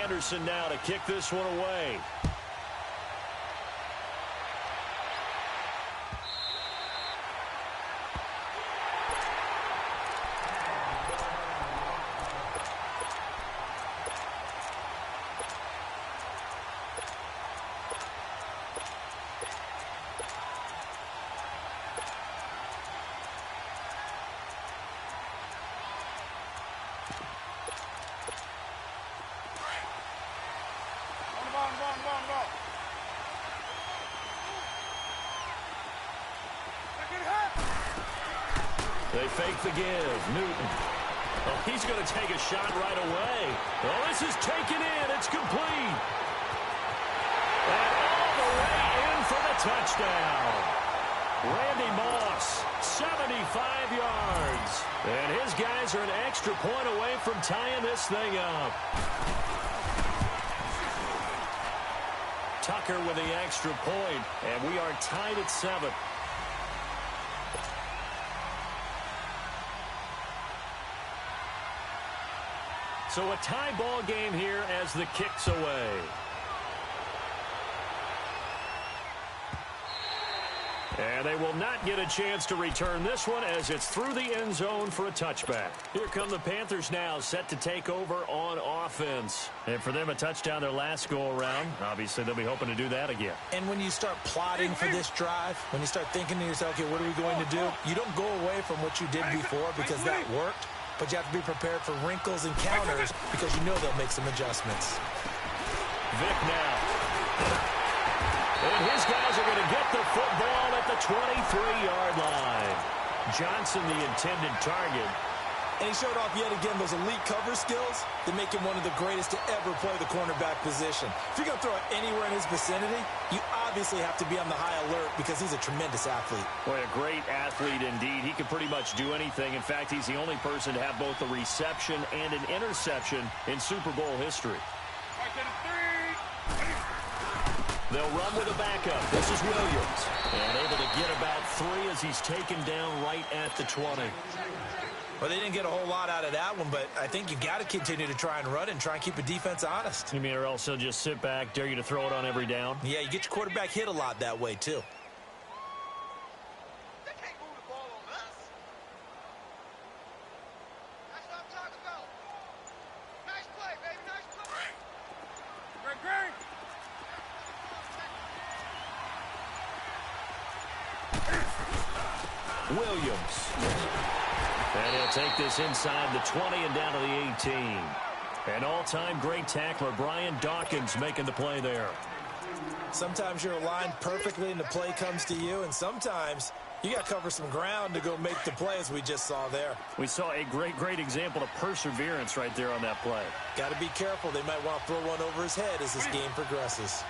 Anderson now to kick this one away. They fake the give. Newton. Oh, he's going to take a shot right away. Oh, this is taken in. It's complete. And all the way in for the touchdown. Randy Moss, 75 yards. And his guys are an extra point away from tying this thing up. Tucker with the extra point, and we are tied at 7. So a tie ball game here as the kick's away. And they will not get a chance to return this one as it's through the end zone for a touchback. Here come the Panthers now, set to take over on offense. And for them, a touchdown their last go-around. Obviously, they'll be hoping to do that again. And when you start plotting for this drive, when you start thinking to yourself, okay, what are we going to do? You don't go away from what you did before because that worked. But you have to be prepared for wrinkles and counters because you know they'll make some adjustments. Vick now. And his guys are going to get the football at the 23-yard line. Johnson, the intended target. And he showed off yet again those elite cover skills that make him one of the greatest to ever play the cornerback position. If you're going to throw it anywhere in his vicinity, you obviously have to be on the high alert because he's a tremendous athlete. Boy, a great athlete indeed. He can pretty much do anything. In fact, he's the only person to have both a reception and an interception in Super Bowl history. They'll run with a backup. This is Williams. And able to get about 3 as he's taken down right at the 20. Well, they didn't get a whole lot out of that one, but I think you got to continue to try and run and try and keep a defense honest. You mean or else he'll just sit back, dare you to throw it on every down? Yeah, you get your quarterback hit a lot that way, too. They can't move the ball on us. That's what I'm talking about. Nice play, baby, nice play. Great, great. Williams. And he'll take this inside the 20 and down to the 18. An all-time great tackler, Brian Dawkins, making the play there. Sometimes you're aligned perfectly and the play comes to you, and sometimes you got to cover some ground to go make the play, as we just saw there. We saw a great example of perseverance right there on that play. Got to be careful. They might want to throw one over his head as this game progresses.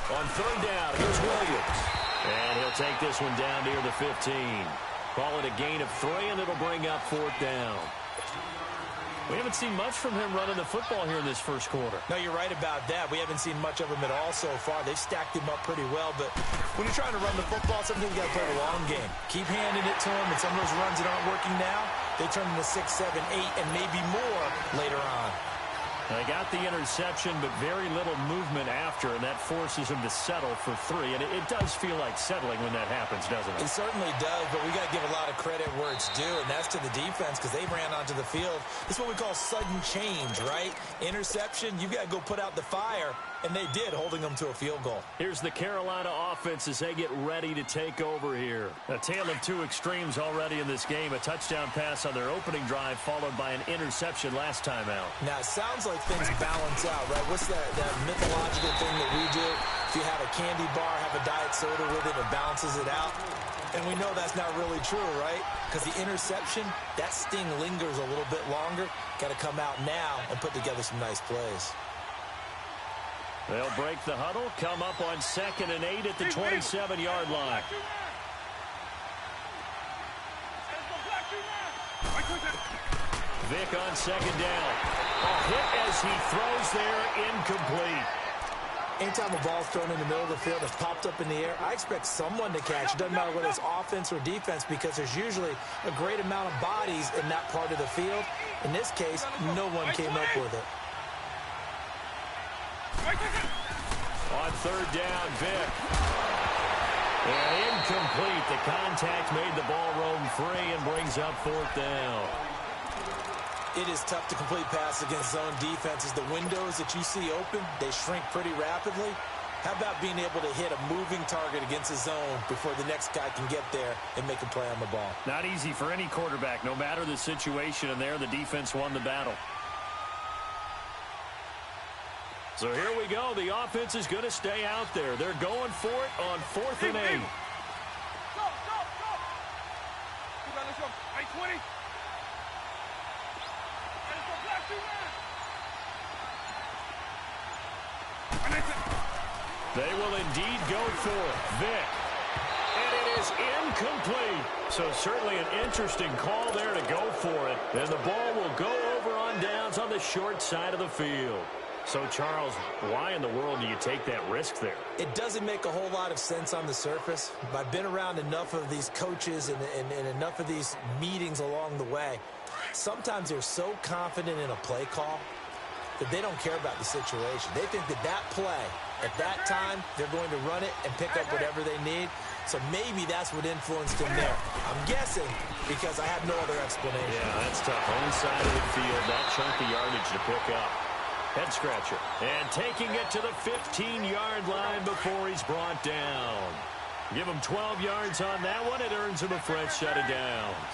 On 3rd down, here's Williams. And he'll take this one down near the 15. Call it a gain of 3, and it'll bring up 4th down. We haven't seen much from him running the football here in this first quarter. No, you're right about that. We haven't seen much of him at all so far. They've stacked him up pretty well, but when you're trying to run the football, sometimes you got to play the long game. Keep handing it to him, and some of those runs that aren't working now, they turn into 6, 7, 8, and maybe more later on. They got the interception, but very little movement after, and that forces him to settle for 3. And it does feel like settling when that happens, doesn't it? It certainly does, but we got to give a lot of credit where it's due, and that's to the defense because they ran onto the field. This is what we call sudden change, right? Interception, you got to go put out the fire, and they did, holding them to a field goal. Here's the Carolina offense as they get ready to take over here. A tale of 2 extremes already in this game. A touchdown pass on their opening drive, followed by an interception last time out. Now, it sounds like things balance out, right? What's that mythological thing that we do? If you have a candy bar, have a diet soda with it, it balances it out. And we know that's not really true, right? Because the interception, that sting lingers a little bit longer. Got to come out now and put together some nice plays. They'll break the huddle, come up on 2nd and 8 at the 27-yard line. Vick on 2nd down. A hit as he throws there, incomplete. Anytime a ball's thrown in the middle of the field, it's popped up in the air, I expect someone to catch. It doesn't matter whether it's offense or defense because there's usually a great amount of bodies in that part of the field. In this case, no one came up with it. On third down, Vick. And incomplete. The contact made the ball roam free and brings up fourth down. It is tough to complete passes against zone defenses. The windows that you see open, they shrink pretty rapidly. How about being able to hit a moving target against a zone before the next guy can get there and make a play on the ball? Not easy for any quarterback, no matter the situation, and there the defense won the battle. So here we go. The offense is going to stay out there. They're going for it on 4th and 8. Go, go, go. Let's go. 8-20. Let's go, black 2 man. They will indeed go for it. Vick. And it is incomplete. So certainly an interesting call there to go for it. And the ball will go over on downs on the short side of the field. So, Charles, why in the world do you take that risk there? It doesn't make a whole lot of sense on the surface. I've been around enough of these coaches and enough of these meetings along the way. Sometimes they're so confident in a play call that they don't care about the situation. They think that that play, at that time, they're going to run it and pick up whatever they need. So maybe that's what influenced him there. I'm guessing because I have no other explanation. Yeah, that's tough. Own side of the field, that chunk of yardage to pick up. Head scratcher. And taking it to the 15-yard line before he's brought down. Give him 12 yards on that one. It earns him a fresh set of downs.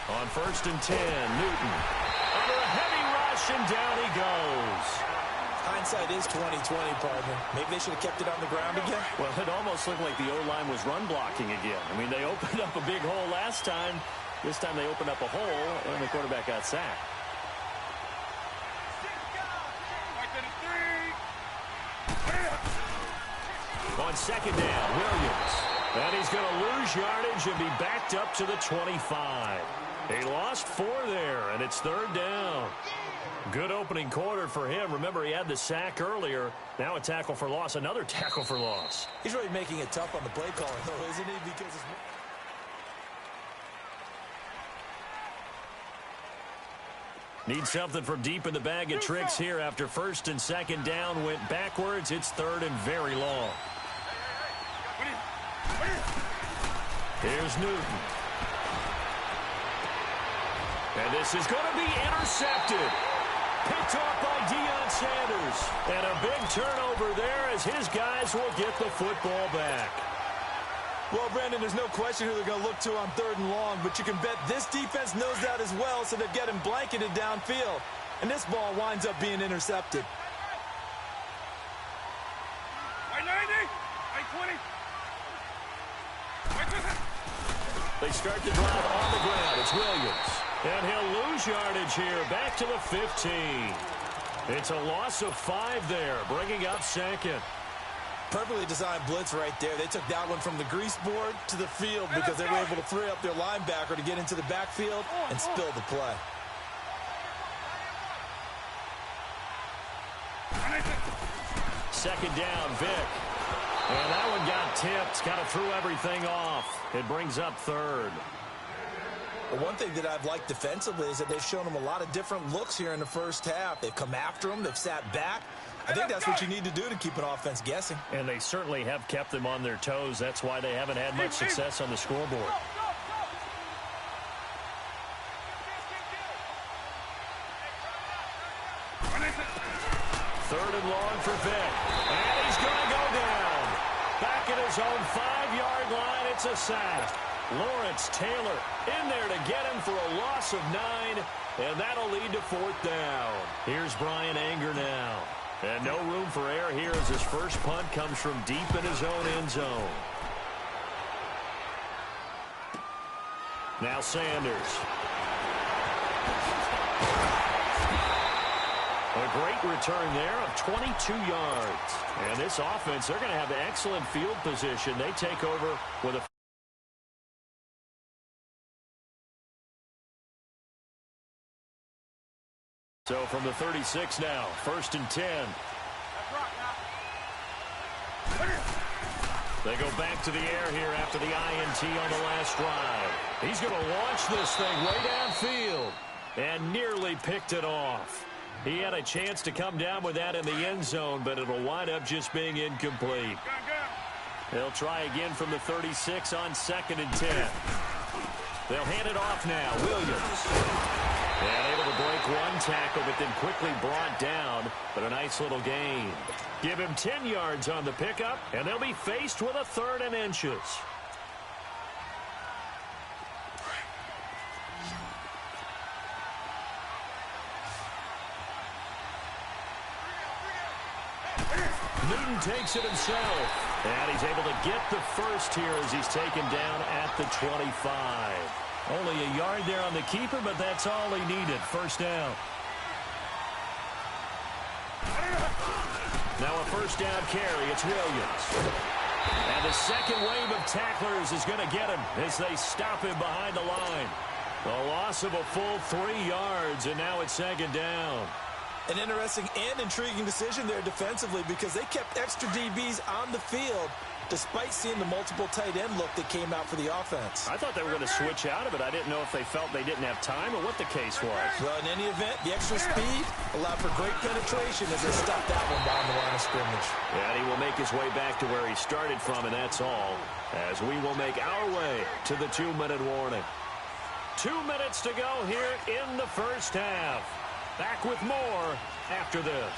On 1st and 10, Newton. Under a heavy rush, and down he goes. Hindsight is 20/20, partner. Maybe they should have kept it on the ground again. Well, it almost looked like the O-line was run blocking again. I mean, they opened up a big hole last time. This time they opened up a hole, and the quarterback got sacked. On 2nd down, Williams. And he's going to lose yardage and be backed up to the 25. He lost 4 there, and it's 3rd down. Good opening quarter for him. Remember, he had the sack earlier. Now a tackle for loss, another tackle for loss. He's really making it tough on the play calling, though, isn't he? Because it's... Need something from deep in the bag of tricks here after 1st and 2nd down went backwards. It's 3rd and very long. Here's Newton. And this is going to be intercepted. Picked off by Deion Sanders. And a big turnover there as his guys will get the football back. Well, Brandon, there's no question who they're going to look to on 3rd and long, but you can bet this defense knows that as well, so they're getting blanketed downfield. And this ball winds up being intercepted. 8-90, 8-20. They start the drive on the ground. It's Williams. And he'll lose yardage here, back to the 15. It's a loss of 5 there, bringing up 2nd. Perfectly designed blitz right there. They took that one from the grease board to the field because they were able to free up their linebacker to get into the backfield and spill the play. Second down, Vick. And that one got tipped, kind of threw everything off. It brings up 3rd. Well, one thing that I've liked defensively is that they've shown them a lot of different looks here in the first half. They've come after them. They've sat back. I think that's what you need to do to keep an offense guessing. And they certainly have kept them on their toes. That's why they haven't had much success on the scoreboard. Third and long for Vick. And he's going to go down. Back at his own 5-yard line, it's a sack. Lawrence Taylor in there to get him for a loss of 9, and that'll lead to 4th down. Here's Brian Anger now. And no room for error here as his first punt comes from deep in his own end zone. Now Sanders. A great return there of 22 yards. And this offense, they're going to have excellent field position. They take over with a So from the 36 now, 1st and 10. They go back to the air here after the INT on the last drive. He's going to launch this thing way downfield and nearly picked it off. He had a chance to come down with that in the end zone, but it'll wind up just being incomplete. They'll try again from the 36 on 2nd and 10. They'll hand it off now. Williams. And able to break one tackle, but then quickly brought down. But a nice little gain. Give him 10 yards on the pickup, and they'll be faced with a 3rd and inches. Newton takes it himself. And he's able to get the first here as he's taken down at the 25. Only a yard there on the keeper, but that's all he needed. 1st down. Now a 1st down carry. It's Williams. And the second wave of tacklers is going to get him as they stop him behind the line. The loss of a full 3 yards, and now it's 2nd down. An interesting and intriguing decision there defensively because they kept extra DBs on the field despite seeing the multiple tight end look that came out for the offense. I thought they were going to switch out of it. I didn't know if they felt they didn't have time or what the case was. Well, in any event, the extra speed allowed for great penetration as they stopped that one behind the line of scrimmage. And he will make his way back to where he started from, and that's all, as we will make our way to the 2-minute warning. 2 minutes to go here in the 1st half. Back with more after this.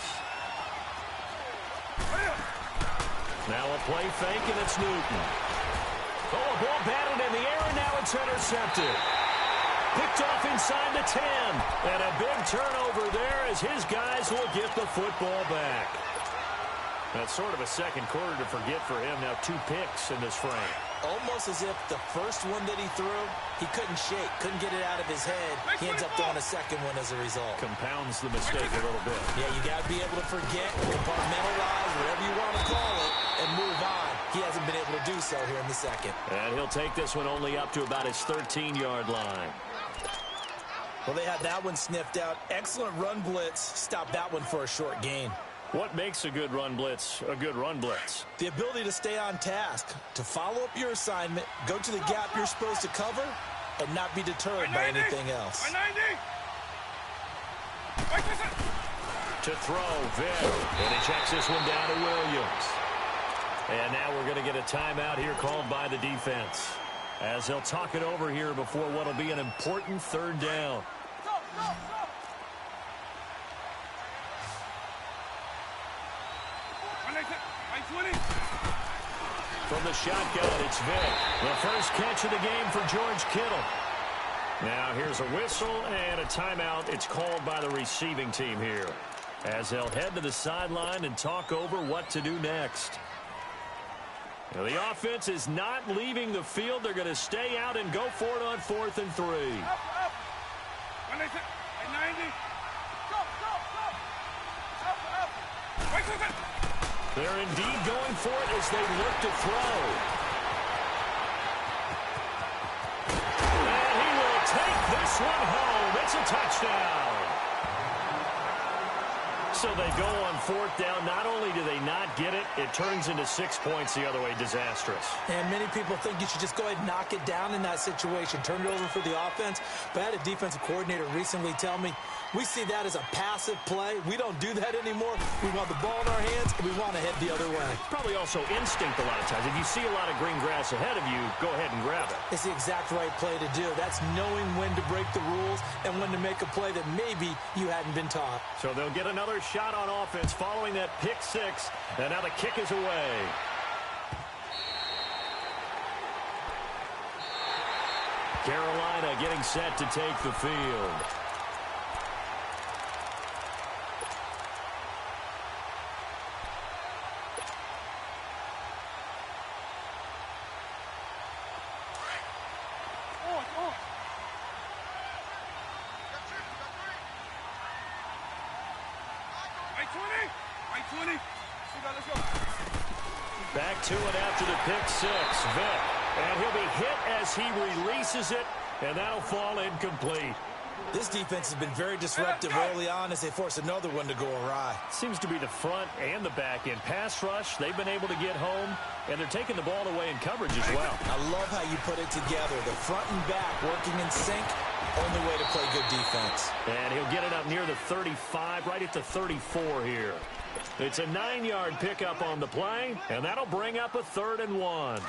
Now a play fake, and it's Newton. Oh, a ball batted in the air, and now it's intercepted. Picked off inside the 10. And a big turnover there as his guys will get the football back. That's sort of a second quarter to forget for him. Now 2 picks in this frame. Almost as if the first one that he threw, he couldn't shake, couldn't get it out of his head. He ends up throwing a second one as a result. Compounds the mistake a little bit. Yeah, you got to be able to forget, compartmentalize, whatever you want to call it, and move on. He hasn't been able to do so here in the second. And he'll take this one only up to about his 13-yard line. Well, they had that one sniffed out. Excellent run blitz. Stopped that one for a short gain. What makes a good run blitz a good run blitz? The ability to stay on task, to follow up your assignment, go to the gap you're supposed to cover, and not be deterred by anything else. To throw, Vic. And he checks this one down to Williams. And now we're going to get a timeout here called by the defense, as they'll talk it over here before what will be an important 3rd down. From the shotgun, it's Vic. The first catch of the game for George Kittle. Now here's a whistle and a timeout. It's called by the receiving team here, as they'll head to the sideline and talk over what to do next. Now, the offense is not leaving the field. They're going to stay out and go for it on 4th and 3. They're indeed going for it as they look to throw. And he will take this one home. It's a touchdown. So they go on 4th down. Not only do they not get it, it turns into 6 points the other way. Disastrous. And many people think you should just go ahead and knock it down in that situation. Turn it over for the offense. But I had a defensive coordinator recently tell me, we see that as a passive play. We don't do that anymore. We want the ball in our hands, and we want to head the other way. Probably also instinct a lot of times. If you see a lot of green grass ahead of you, go ahead and grab it. It's the exact right play to do. That's knowing when to break the rules and when to make a play that maybe you hadn't been taught. So they'll get another shot on offense following that pick 6, and now the kick is away. Carolina getting set to take the field. Back to it after the pick 6, Vic. And he'll be hit as he releases it, and that'll fall incomplete. This defense has been very disruptive early on as they force another one to go awry. Seems to be the front and the back end. Pass rush, they've been able to get home, and they're taking the ball away in coverage as well. I love how you put it together. The front and back working in sync, only way to play good defense. And he'll get it up near the 35, right at the 34 here. It's a 9-yard pickup on the play, and that'll bring up a 3rd and 1.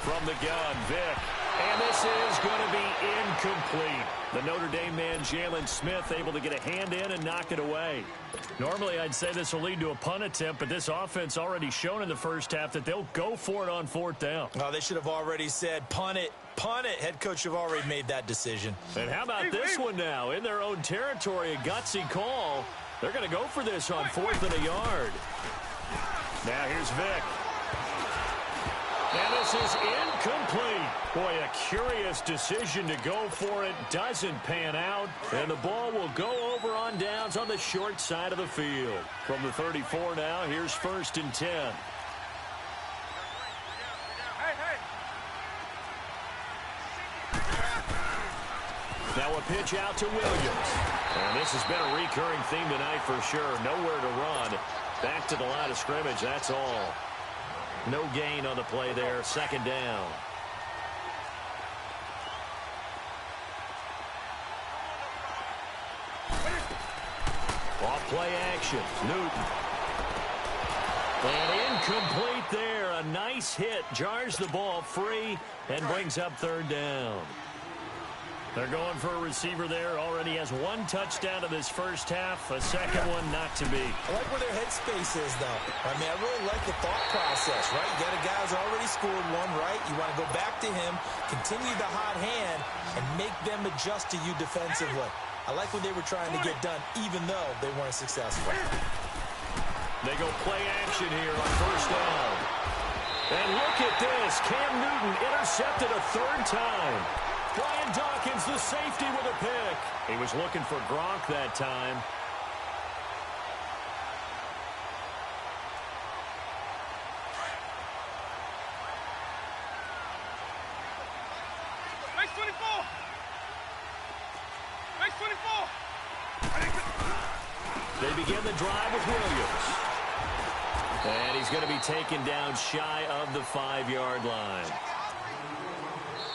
From the gun, Vick. And this is going to be incomplete. The Notre Dame man, Jalen Smith, able to get a hand in and knock it away. Normally, I'd say this will lead to a punt attempt, but this offense already shown in the first half that they'll go for it on 4th down. Oh, they should have already said, punt it, punt it. Head coach have already made that decision. And how about this one now? In their own territory, a gutsy call. They're going to go for this on 4th and a yard. Now here's Vick. And this is incomplete. Boy, a curious decision to go for it. Doesn't pan out. And the ball will go over on downs on the short side of the field. From the 34 now, here's 1st and 10. Now a pitch out to Williams. And this has been a recurring theme tonight for sure. Nowhere to run. Back to the line of scrimmage, that's all. No gain on the play there. 2nd down. Off play action. Newton. And incomplete there. A nice hit. Jars the ball free and brings up 3rd down. They're going for a receiver there. Already has 1 touchdown in this first half. A second one not to be. I like where their headspace is, though. I mean, I really like the thought process, right? You got a guy who's already scored one, right? You want to go back to him, continue the hot hand, and make them adjust to you defensively. I like what they were trying to get done, even though they weren't successful. They go play action here on 1st down. And look at this. Cam Newton intercepted a 3rd time. Brian Dawkins, the safety, with a pick. He was looking for Gronk that time. Makes 24. Makes 24. They begin the drive with Williams. And he's going to be taken down shy of the 5-yard line.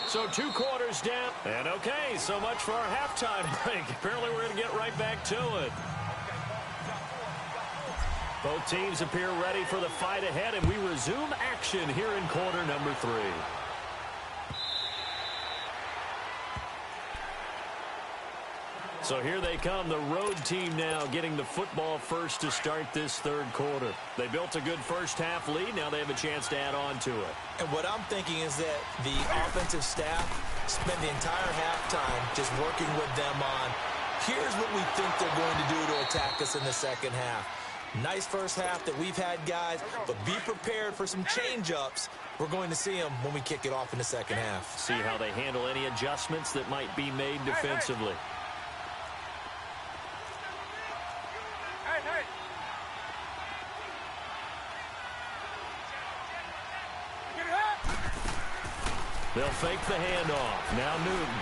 So 2 quarters down. And okay, so much for our halftime break. Apparently we're going to get right back to it. Both teams appear ready for the fight ahead, and we resume action here in quarter number 3. So here they come, the road team now getting the football first to start this 3rd quarter. They built a good first half lead. Now they have a chance to add on to it. And what I'm thinking is that the offensive staff spend the entire halftime just working with them on, here's what we think they're going to do to attack us in the second half. Nice first half that we've had, guys, but be prepared for some change-ups. We're going to see them when we kick it off in the second half. See how they handle any adjustments that might be made defensively. They'll fake the handoff. Now Newton.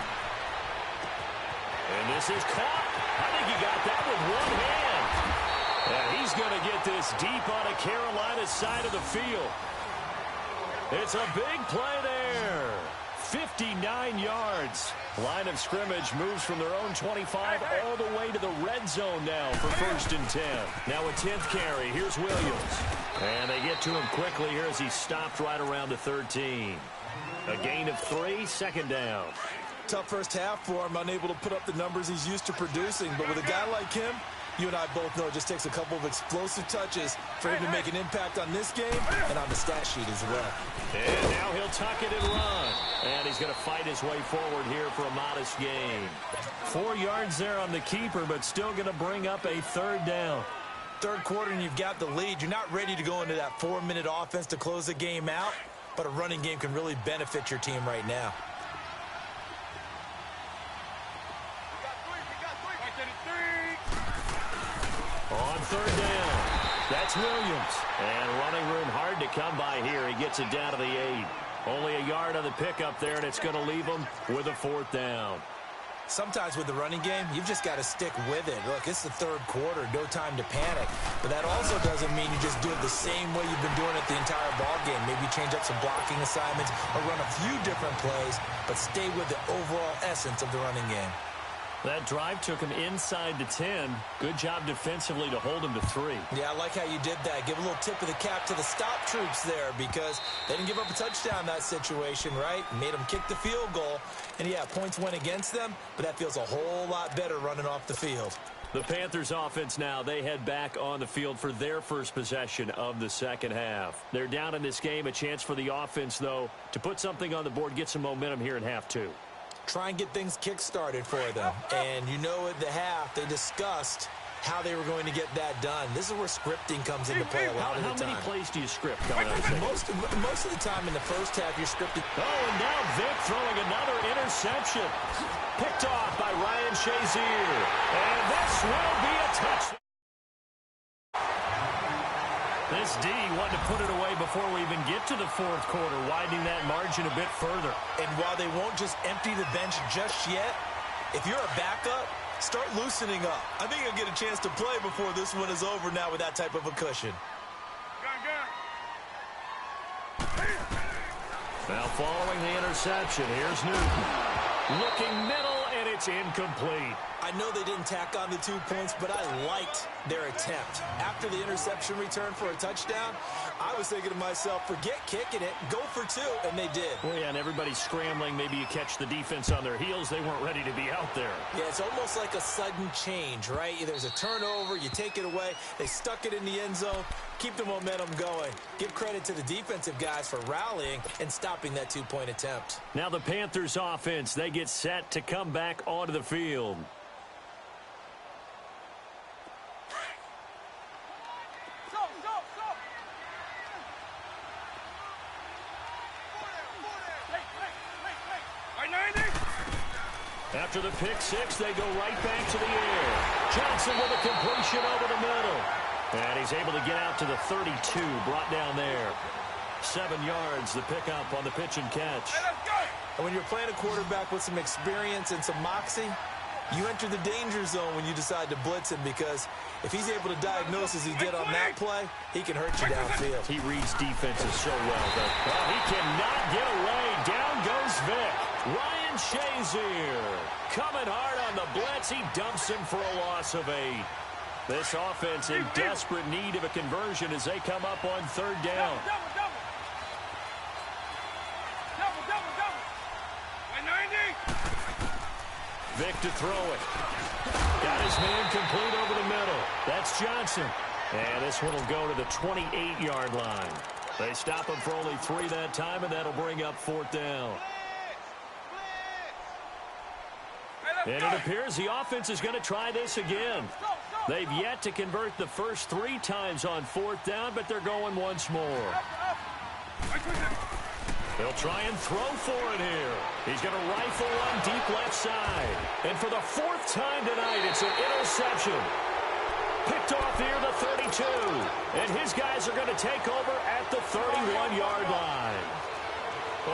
And this is caught. I think he got that with one hand. And he's going to get this deep on a Carolina side of the field. It's a big play there. 59 yards. Line of scrimmage moves from their own 25 all the way to the red zone now for 1st and 10. Now a 10th carry. Here's Williams. And they get to him quickly here as he stopped right around the 13. A gain of 3, 2nd down. Tough first half for him, unable to put up the numbers he's used to producing. But with a guy like him, you and I both know it just takes a couple of explosive touches for him to make an impact on this game and on the stat sheet as well. And now he'll tuck it and run. And he's going to fight his way forward here for a modest gain. 4 yards there on the keeper, but still going to bring up a 3rd down. 3rd quarter and you've got the lead. You're not ready to go into that 4-minute offense to close the game out, but a running game can really benefit your team right now. On 3rd down. That's Williams. And running room hard to come by here. He gets it down to the 8. Only a yard on the pickup there, and it's going to leave him with a 4th down. Sometimes with the running game, you've just got to stick with it. Look, it's the third quarter, no time to panic. But that also doesn't mean you just do it the same way you've been doing it the entire ball game. Maybe change up some blocking assignments or run a few different plays, but stay with the overall essence of the running game. That drive took him inside the 10. Good job defensively to hold him to 3. Yeah, I like how you did that. Give a little tip of the cap to the stop troops there because they didn't give up a touchdown in that situation, right? Made them kick the field goal. And, yeah, points went against them, but that feels a whole lot better running off the field. The Panthers offense now, they head back on the field for their first possession of the second half. They're down in this game. A chance for the offense, though, to put something on the board, get some momentum here in half 2. Try and get things kick-started for them. And you know at the half, they discussed how they were going to get that done. This is where scripting comes into play a lot of the time. How many plays do you script? Most of the time in the first half, you're scripting. Oh, and now Vic throwing another interception. Picked off by Ryan Shazier. And this will be a touchdown. This D wanted to put it away before we even get to the fourth quarter, widening that margin a bit further. And while they won't just empty the bench just yet, if you're a backup, start loosening up. I think you'll get a chance to play before this one is over now with that type of a cushion. Now following the interception, here's Newton. Looking middle, and it's incomplete. I know they didn't tack on the 2 points, but I liked their attempt. After the interception return for a touchdown, I was thinking to myself, forget kicking it, go for 2, and they did. Well, yeah, and everybody's scrambling. Maybe you catch the defense on their heels. They weren't ready to be out there. Yeah, it's almost like a sudden change, right? There's a turnover, you take it away, they stuck it in the end zone, keep the momentum going. Give credit to the defensive guys for rallying and stopping that 2-point attempt. Now the Panthers offense, they get set to come back onto the field. After the pick six, they go right back to the air. Johnson with a completion over the middle. And he's able to get out to the 32, brought down there. 7 yards, the pickup on the pitch and catch. And when you're playing a quarterback with some experience and some moxie, you enter the danger zone when you decide to blitz him because if he's able to diagnose as he did on that play, he can hurt you downfield. He reads defenses so well, though. Well, he cannot get away. Down goes Vic. Ryan Shazier coming hard on the blitz. He dumps him for a loss of 8. This offense in desperate need of a conversion as they come up on 3rd down. Vic to throw it. Got his man complete over the middle. That's Johnson. And this one will go to the 28-yard line. They stop him for only 3 that time, and that'll bring up 4th down. And it appears the offense is going to try this again. They've yet to convert the first 3 times on 4th down, but they're going once more. They'll try and throw for it here. He's going to rifle one deep left side. And for the 4th time tonight, it's an interception. Picked off here, the 32. And his guys are going to take over at the 31-yard line.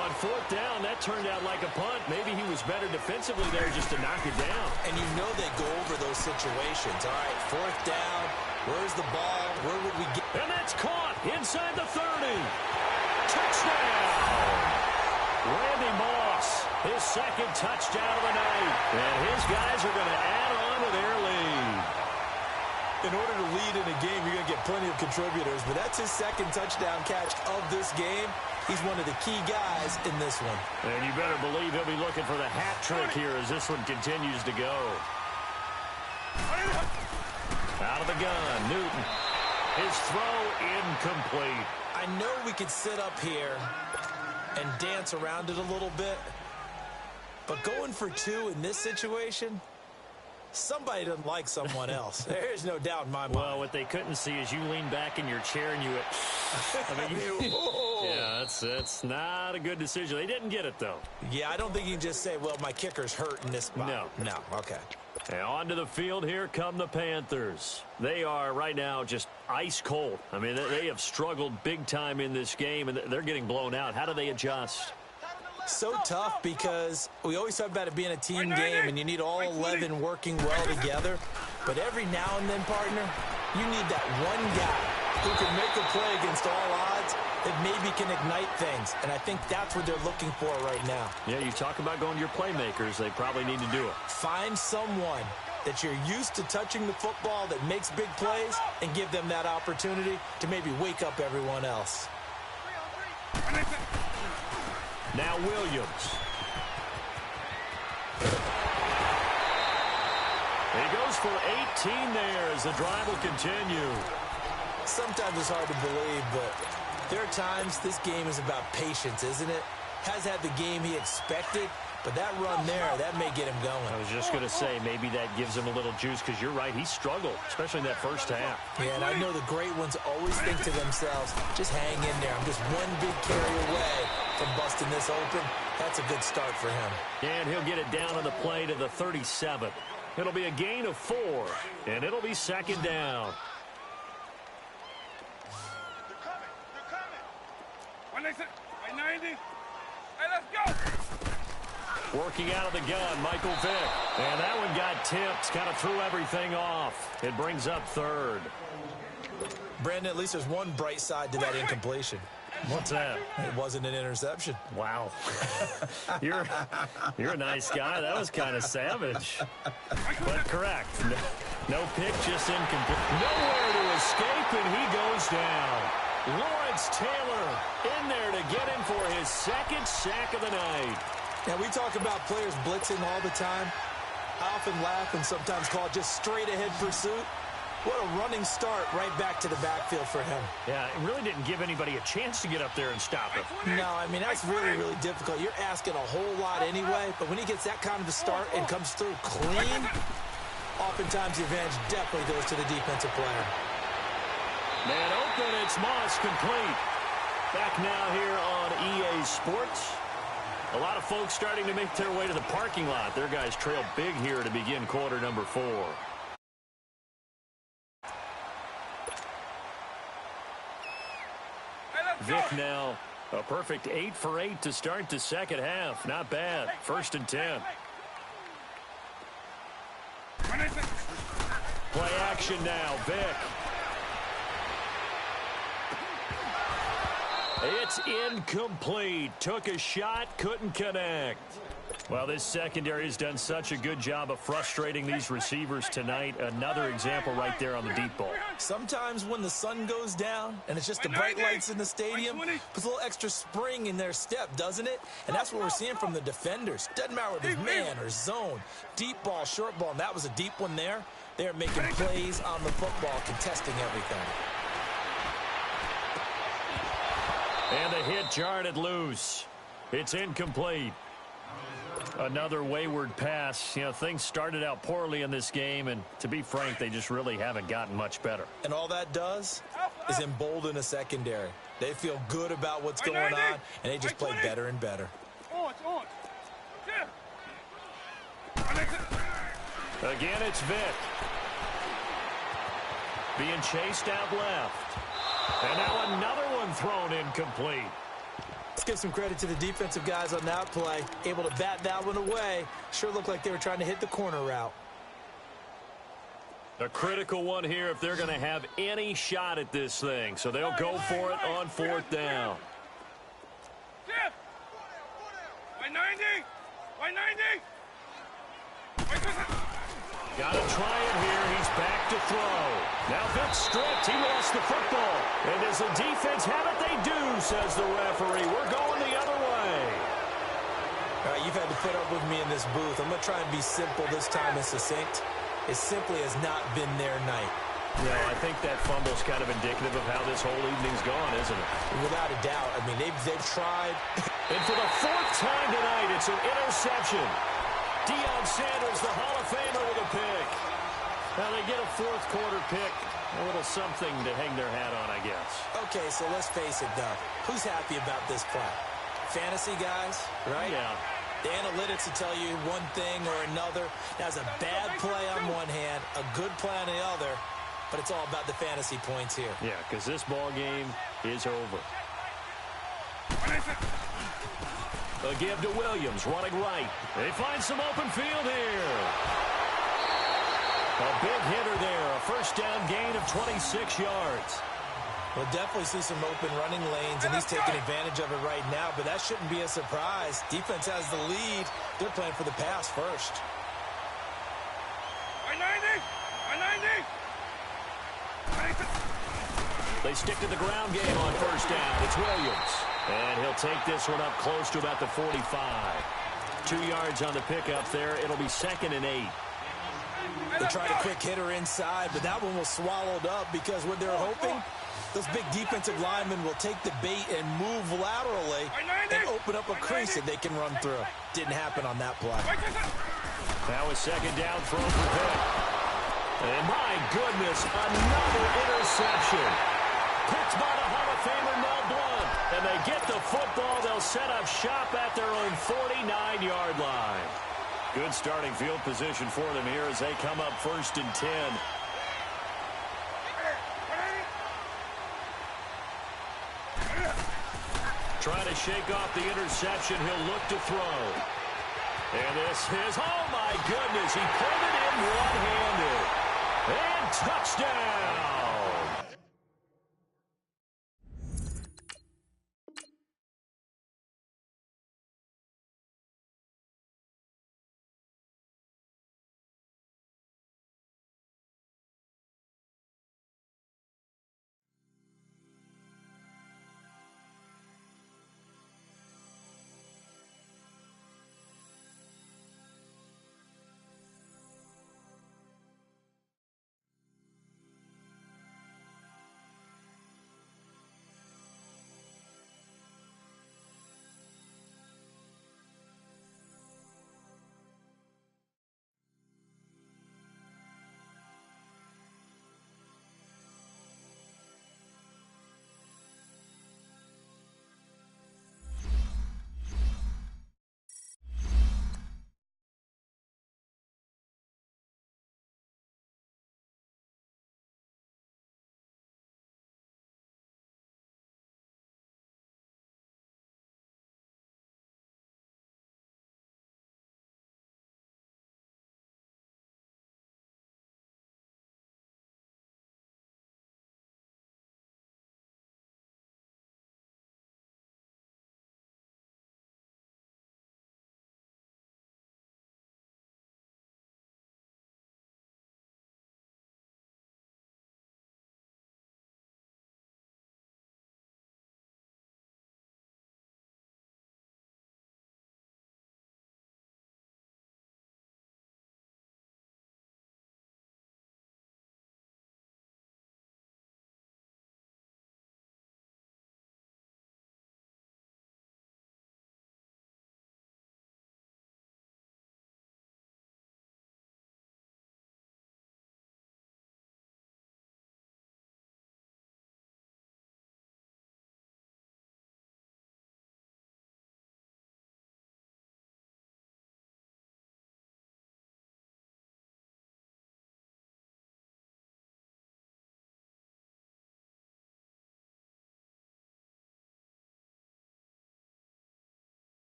On 4th down, that turned out like a punt. Maybe he was better defensively there just to knock it down. And you know they go over those situations. All right, 4th down. Where's the ball? Where would we get? And that's caught inside the 30. Touchdown! Randy Moss, his 2nd touchdown of the night. And his guys are going to add on to their lead. In order to lead in a game, you're going to get plenty of contributors. But that's his 2nd touchdown catch of this game. He's one of the key guys in this one. And you better believe he'll be looking for the hat trick here as this one continues to go. Out of the gun, Newton. His throw incomplete. I know we could sit up here and dance around it a little bit, but going for 2 in this situation, somebody doesn't like someone else. There's no doubt in my mind. Well, what they couldn't see is you lean back in your chair and you went, yeah, that's not a good decision. They didn't get it, though. Yeah, I don't think you can just say, well, my kicker's hurt in this spot. No. No, okay. And onto the field, here come the Panthers. They are right now just ice cold. I mean, they have struggled big time in this game, and they're getting blown out. How do they adjust? So tough because we always talk about it being a team game, and you need all 11 working well together. But every now and then, partner, you need that one guy who can make a play against all odds that maybe can ignite things. And I think that's what they're looking for right now. Yeah, you talk about going to your playmakers. They probably need to do it. Find someone that you're used to touching the football that makes big plays and give them that opportunity to maybe wake up everyone else. Now Williams. He goes for 18 there as the drive will continue. Sometimes it's hard to believe, but there are times this game is about patience, isn't it? Has had the game he expected, but that run there, that may get him going. I was just going to say, maybe that gives him a little juice because you're right, he struggled, especially in that first half. Yeah, and I know the great ones always think to themselves, just hang in there. I'm just one big carry away from busting this open. That's a good start for him. And he'll get it down on the play to the 37. It'll be a gain of 4, and it'll be second down. They're coming. They're coming. 190. Hey, let's go. Working out of the gun, Michael Vick. And that one got tipped, kind of threw everything off. It brings up third. Brandon, at least there's one bright side to that incompletion. What's that? It wasn't an interception. Wow. You're a nice guy. That was kind of savage. But correct. No pick, just incomplete. Nowhere to escape, and he goes down. Lawrence Taylor in there to get him for his second sack of the night. Now, we talk about players blitzing all the time. I often laugh and sometimes call it just straight-ahead pursuit. What a running start right back to the backfield for him. Yeah, it really didn't give anybody a chance to get up there and stop him. No, I mean, that's really, really difficult. You're asking a whole lot anyway, but when he gets that kind of a start and comes through clean, oftentimes the advantage definitely goes to the defensive player. Man open, it's Moss, complete. Back now here on EA Sports. A lot of folks starting to make their way to the parking lot. Their guys trail big here to begin quarter number 4. Vick now a perfect 8 for 8 to start the second half. Not bad. First and 10. Play action now. Vick. It's incomplete. Took a shot, couldn't connect. Well, this secondary has done such a good job of frustrating these receivers tonight. Another example right there on the deep ball. Sometimes when the sun goes down and it's just the bright lights in the stadium, puts a little extra spring in their step, doesn't it? And that's what we're seeing from the defenders. Doesn't matter whether it's man or zone, deep ball, short ball, and that was a deep one there. They're making plays on the football, contesting everything. And the hit jarred it loose. It's incomplete. Another wayward pass. You know, things started out poorly in this game, and to be frank, they just really haven't gotten much better. And all that does is embolden a secondary. They feel good about what's going on, and they just play better and better. Again, it's Vick. Being chased out left. And now another one thrown incomplete. Let's give some credit to the defensive guys on that play. Able to bat that one away. Sure looked like they were trying to hit the corner route. A critical one here if they're going to have any shot at this thing. So they'll go for it on 4th down. 190. 190. Got to try it here. He's back to throw. Now Vick stripped. He lost the football. And does the defense have it? They do, says the referee. We're going the other way. All right, you've had to put up with me in this booth. I'm going to try and be simple this time and succinct. It simply has not been their night. No, I think that fumble's kind of indicative of how this whole evening's gone, isn't it? Without a doubt. I mean, they've tried. And for the 4th time tonight, it's an interception. Deion Sanders, the Hall of Famer, with a pick. Now they get a 4th quarter pick. A little something to hang their hat on, I guess. Okay, so let's face it, though. Who's happy about this play? Fantasy guys, right? Yeah. The analytics will tell you one thing or another. That's a bad play on one hand, a good play on the other, but it's all about the fantasy points here. Yeah, because this ball game is over. A give to Williams, running right. They find some open field here. A big hitter there, a first down gain of 26 yards. We'll definitely see some open running lanes, and he's taking advantage of it right now, but that shouldn't be a surprise. Defense has the lead. They're playing for the pass first. 190! 190! They stick to the ground game on first down. It's Williams. And he'll take this one up close to about the 45. 2 yards on the pickup there. It'll be 2nd and 8. They tried a quick hitter inside, but that one was swallowed up because what they're hoping, those big defensive linemen will take the bait and move laterally and open up a crease that they can run through. Didn't happen on that play. That was 2nd down, throw for pick. And my goodness, another interception. Picked by the Hall of Famer Mel Blount. And they get the football. They'll set up shop at their own 49-yard line. Good starting field position for them here as they come up 1st and 10. Trying to shake off the interception. He'll look to throw. And this is, oh my goodness, he pulled it in one-handed. And touchdown.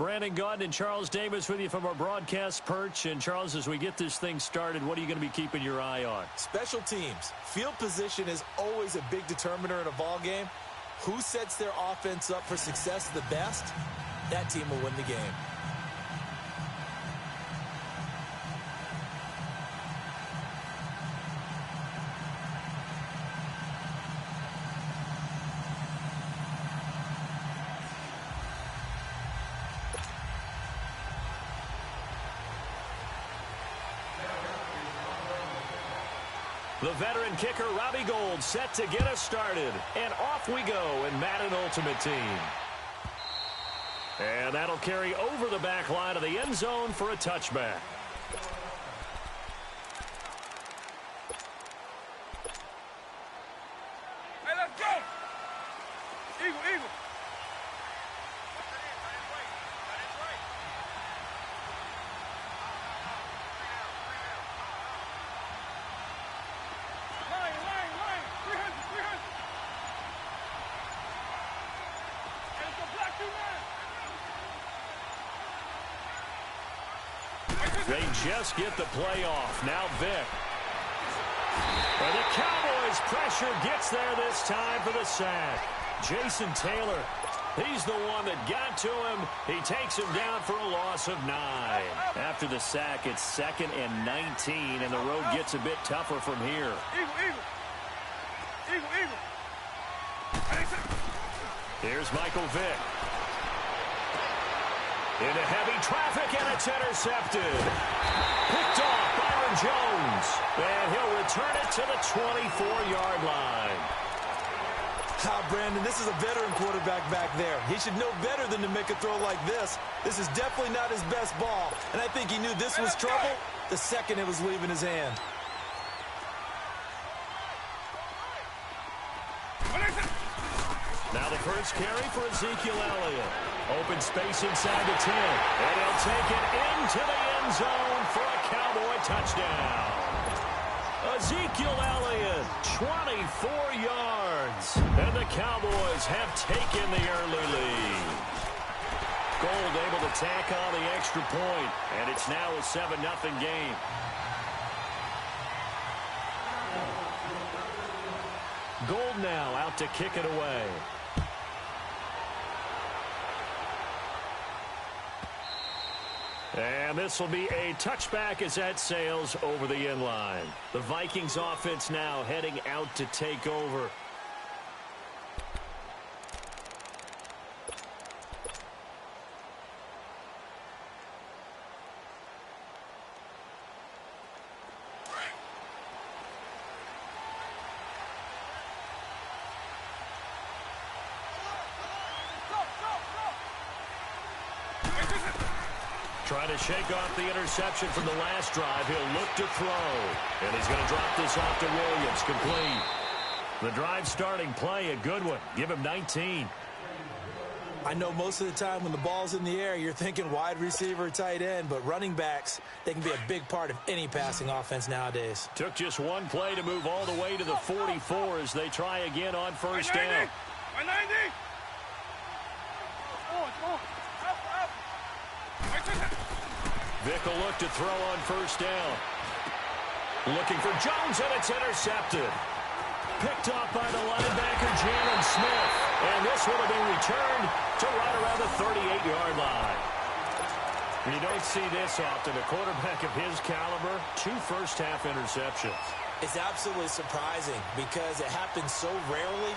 Brandon Gaudin and Charles Davis with you from our broadcast perch. And, Charles, as we get this thing started, what are you going to be keeping your eye on? Special teams. Field position is always a big determiner in a ball game. Who sets their offense up for success the best, that team will win the game. The veteran kicker, Robbie Gould, set to get us started. And off we go in Madden Ultimate Team. And that'll carry over the back line of the end zone for a touchback. Hey, let's go! Eagle, eagle. Line, 300, 300. And it's a black two man. They just get the play off. Now Vick. And the Cowboys pressure gets there this time for the sack. Jason Taylor, he's the one that got to him. He takes him down for a loss of 9. After the sack, it's 2nd and 19, and the road gets a bit tougher from here. Eagle, eagle. Eagle, eagle. Here's Michael Vick. Into heavy traffic, and it's intercepted. Picked off Byron Jones. And he'll return it to the 24-yard line. Brandon, this is a veteran quarterback back there. He should know better than to make a throw like this. This is definitely not his best ball. And I think he knew this was trouble the second it was leaving his hand. Now the first carry for Ezekiel Elliott. Open space inside the 10. And he'll take it into the end zone for a Cowboy touchdown. Ezekiel Elliott, 24 yards. And the Cowboys have taken the early lead. Gould able to tack on the extra point. And it's now a 7-0 game. Gould now out to kick it away. And this will be a touchback as that sails over the end line. The Vikings offense now heading out to take over. Trying to shake off the interception from the last drive. He'll look to throw. And he's going to drop this off to Williams. Complete. The drive starting play, a good one. Give him 19. I know most of the time when the ball's in the air, you're thinking wide receiver, tight end, but running backs, they can be a big part of any passing offense nowadays. Took just one play to move all the way to the 44 as they try again on first down. 190. Vick will look to throw on first down. Looking for Jones, and it's intercepted. Picked off by the linebacker, Jalen Smith. And this one will be returned to right around the 38-yard line. You don't see this often. A quarterback of his caliber, 2 first-half interceptions. It's absolutely surprising because it happens so rarely.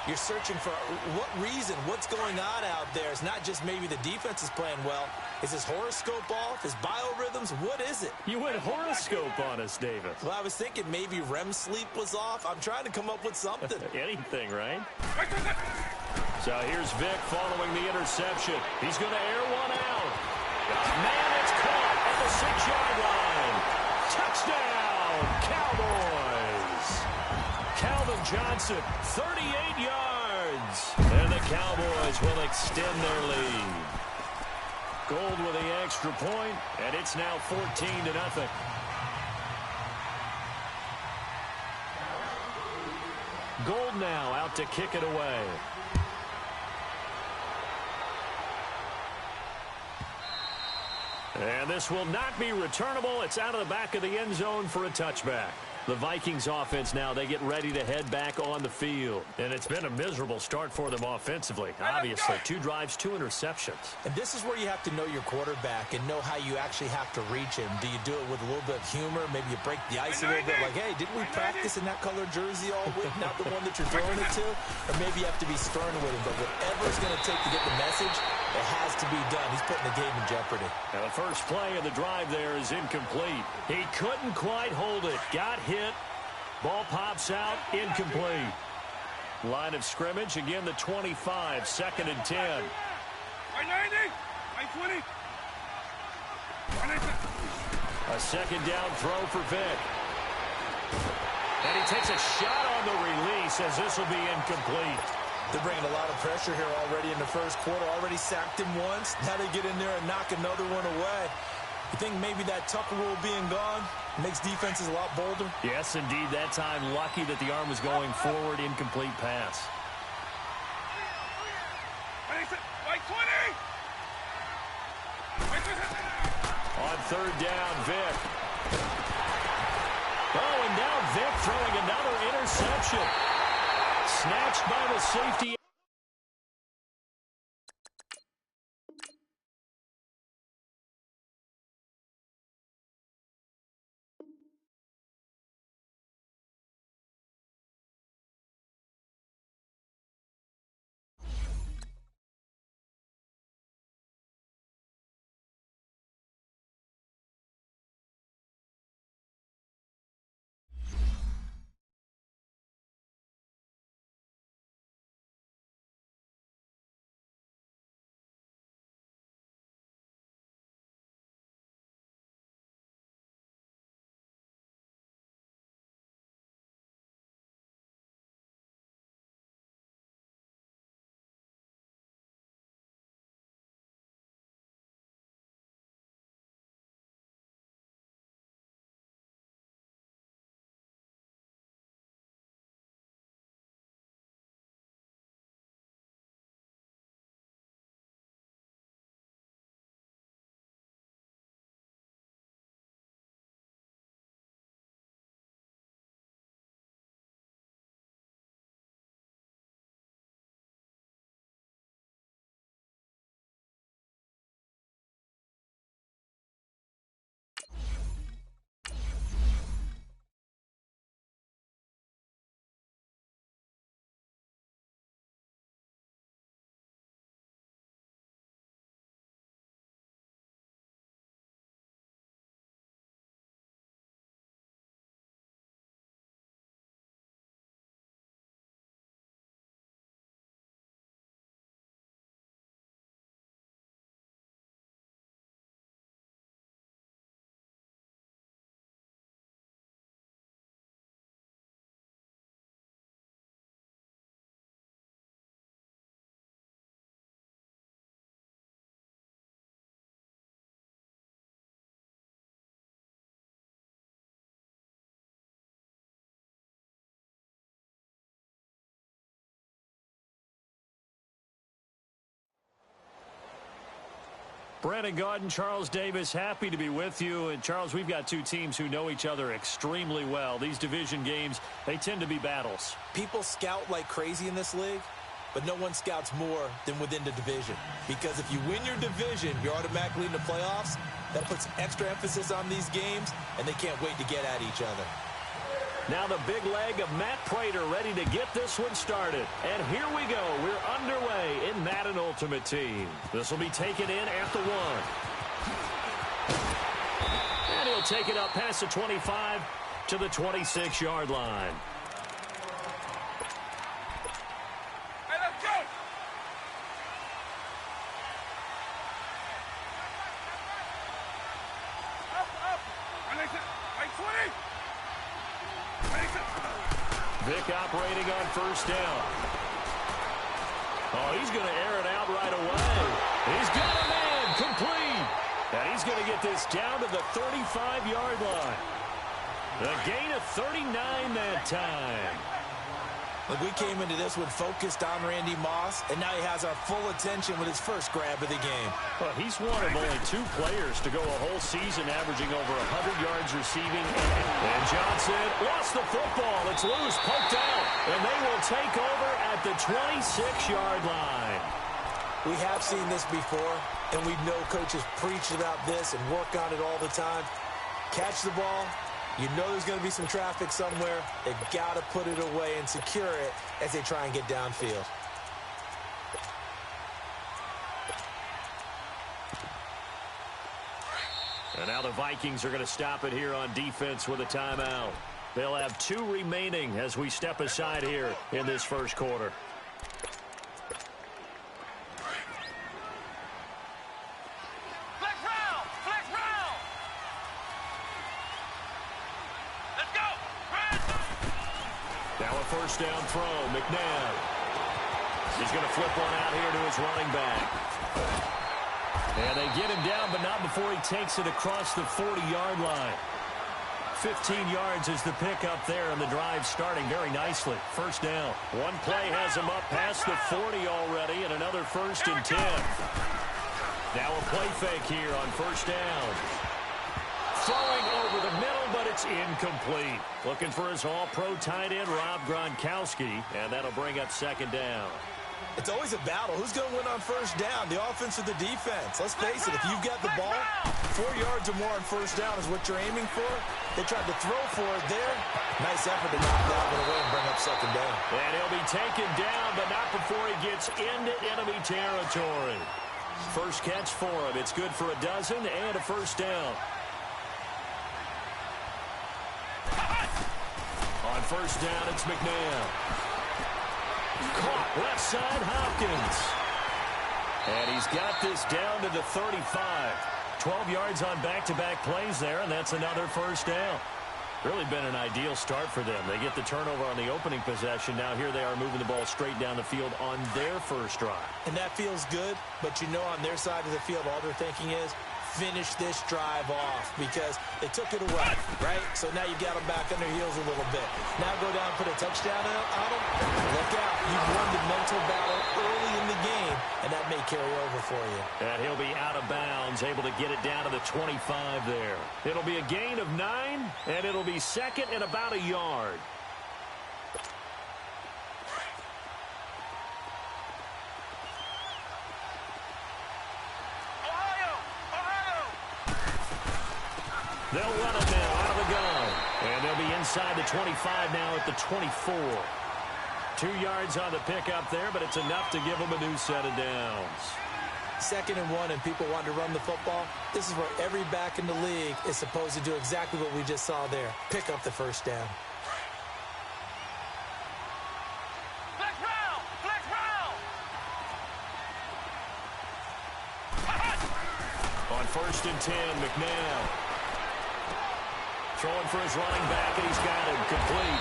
You're searching for what reason, what's going on out there. It's not just maybe the defense is playing well. Is his horoscope off? His biorhythms? What is it? You went horoscope on us, David. Well, I was thinking maybe REM sleep was off. I'm trying to come up with something. Anything, right? So here's Vick following the interception. He's going to air one out. Man, it's caught at the 6-yard line. Touchdown, Cowboys. Calvin Johnson, 38 yards. And the Cowboys will extend their lead. Gould with the extra point, and it's now 14-0. Gould now out to kick it away. And this will not be returnable. It's out of the back of the end zone for a touchback. The Vikings offense now, they get ready to head back on the field. And it's been a miserable start for them offensively. Obviously, 2 drives, 2 interceptions. And this is where you have to know your quarterback and know how you actually have to reach him. Do you do it with a little bit of humor? Maybe you break the ice a little bit. Like, hey, didn't we practice in that colored jersey all week? Not the one that you're throwing it to? Or maybe you have to be stern with him. But whatever it's going to take to get the message, it has to be done. He's putting the game in jeopardy. Now the first play of the drive there is incomplete. He couldn't quite hold it. Got hit. Ball pops out, incomplete. Line of scrimmage, again the 25, 2nd and 10. Right 90, right 20. A second down throw for Vick. And he takes a shot on the release as this will be incomplete. They're bringing a lot of pressure here already in the first quarter. Already sacked him once. Now they get in there and knock another one away. You think maybe that Tucker rule being gone makes defenses a lot bolder? Yes, indeed. That time, lucky that the arm was going forward. Incomplete pass. Right 20. On 3rd down, Vick. Oh, and now Vick throwing another interception. Snatched by the safety. Brandon Gaudin, Charles Davis, happy to be with you. And, Charles, we've got 2 teams who know each other extremely well. These division games, they tend to be battles. People scout like crazy in this league, but no one scouts more than within the division. Because if you win your division, you're automatically in the playoffs. That puts extra emphasis on these games, and they can't wait to get at each other. Now the big leg of Matt Prater ready to get this one started. And here we go. We're underway in Madden Ultimate Team. This will be taken in at the 1. And he'll take it up past the 25 to the 26-yard line. Hey, let's go. Up. Right 20. Vick operating on 1st down. Oh, he's going to air it out right away. He's got a man, complete. And he's going to get this down to the 35-yard line. A gain of 39 that time. Look, we came into this one focused on Randy Moss, and now he has our full attention with his first grab of the game. Well, he's one of only 2 players to go a whole season averaging over 100 yards receiving. And Johnson lost the football. It's loose, poked out, and they will take over at the 26-yard line. We have seen this before, and we know coaches preach about this and work on it all the time. Catch the ball. You know there's going to be some traffic somewhere. They've got to put it away and secure it as they try and get downfield. And now the Vikings are going to stop it here on defense with a timeout. They'll have 2 remaining as we step aside here in this first quarter. First down throw, McNabb. He's going to flip one out here to his running back. And they get him down, but not before he takes it across the 40-yard line. 15 yards is the pickup there, and the drive starting very nicely. First down. One play has him up past the 40 already, and another 1st and 10. Now a play fake here on first down. Throwing over the middle, but it's incomplete. Looking for his all-pro tight end, Rob Gronkowski, and that'll bring up second down. It's always a battle. Who's going to win on first down, the offense or the defense? Let's face it, if you've got the ball, 4 yards or more on first down is what you're aiming for. They tried to throw for it there. Nice effort to knock that one away and bring up second down. And he'll be taken down, but not before he gets into enemy territory. First catch for him. It's good for a dozen and a first down. On first down, it's McNabb. Caught left side, Hopkins. And he's got this down to the 35. 12 yards on back-to-back plays there, and that's another first down. Really been an ideal start for them. They get the turnover on the opening possession. Now here they are moving the ball straight down the field on their first drive. And that feels good, but you know on their side of the field all they're thinking is, finish this drive off because they took it away, right? So now you got them back on their heels a little bit. Now go down and put a touchdown on them. Look out. You've won the mental battle early in the game, and that may carry over for you. And he'll be out of bounds, able to get it down to the 25 there. It'll be a gain of 9, and it'll be second and about a yard. They'll run it now out of the gun. And they'll be inside the 25 now at the 24. 2 yards on the pickup there, but it's enough to give them a new set of downs. 2nd and 1, and people want to run the football. This is where every back in the league is supposed to do exactly what we just saw there. Pick up the first down. Flex round! Flex round! On 1st and 10, McNabb. Throwing for his running back, and he's got him complete.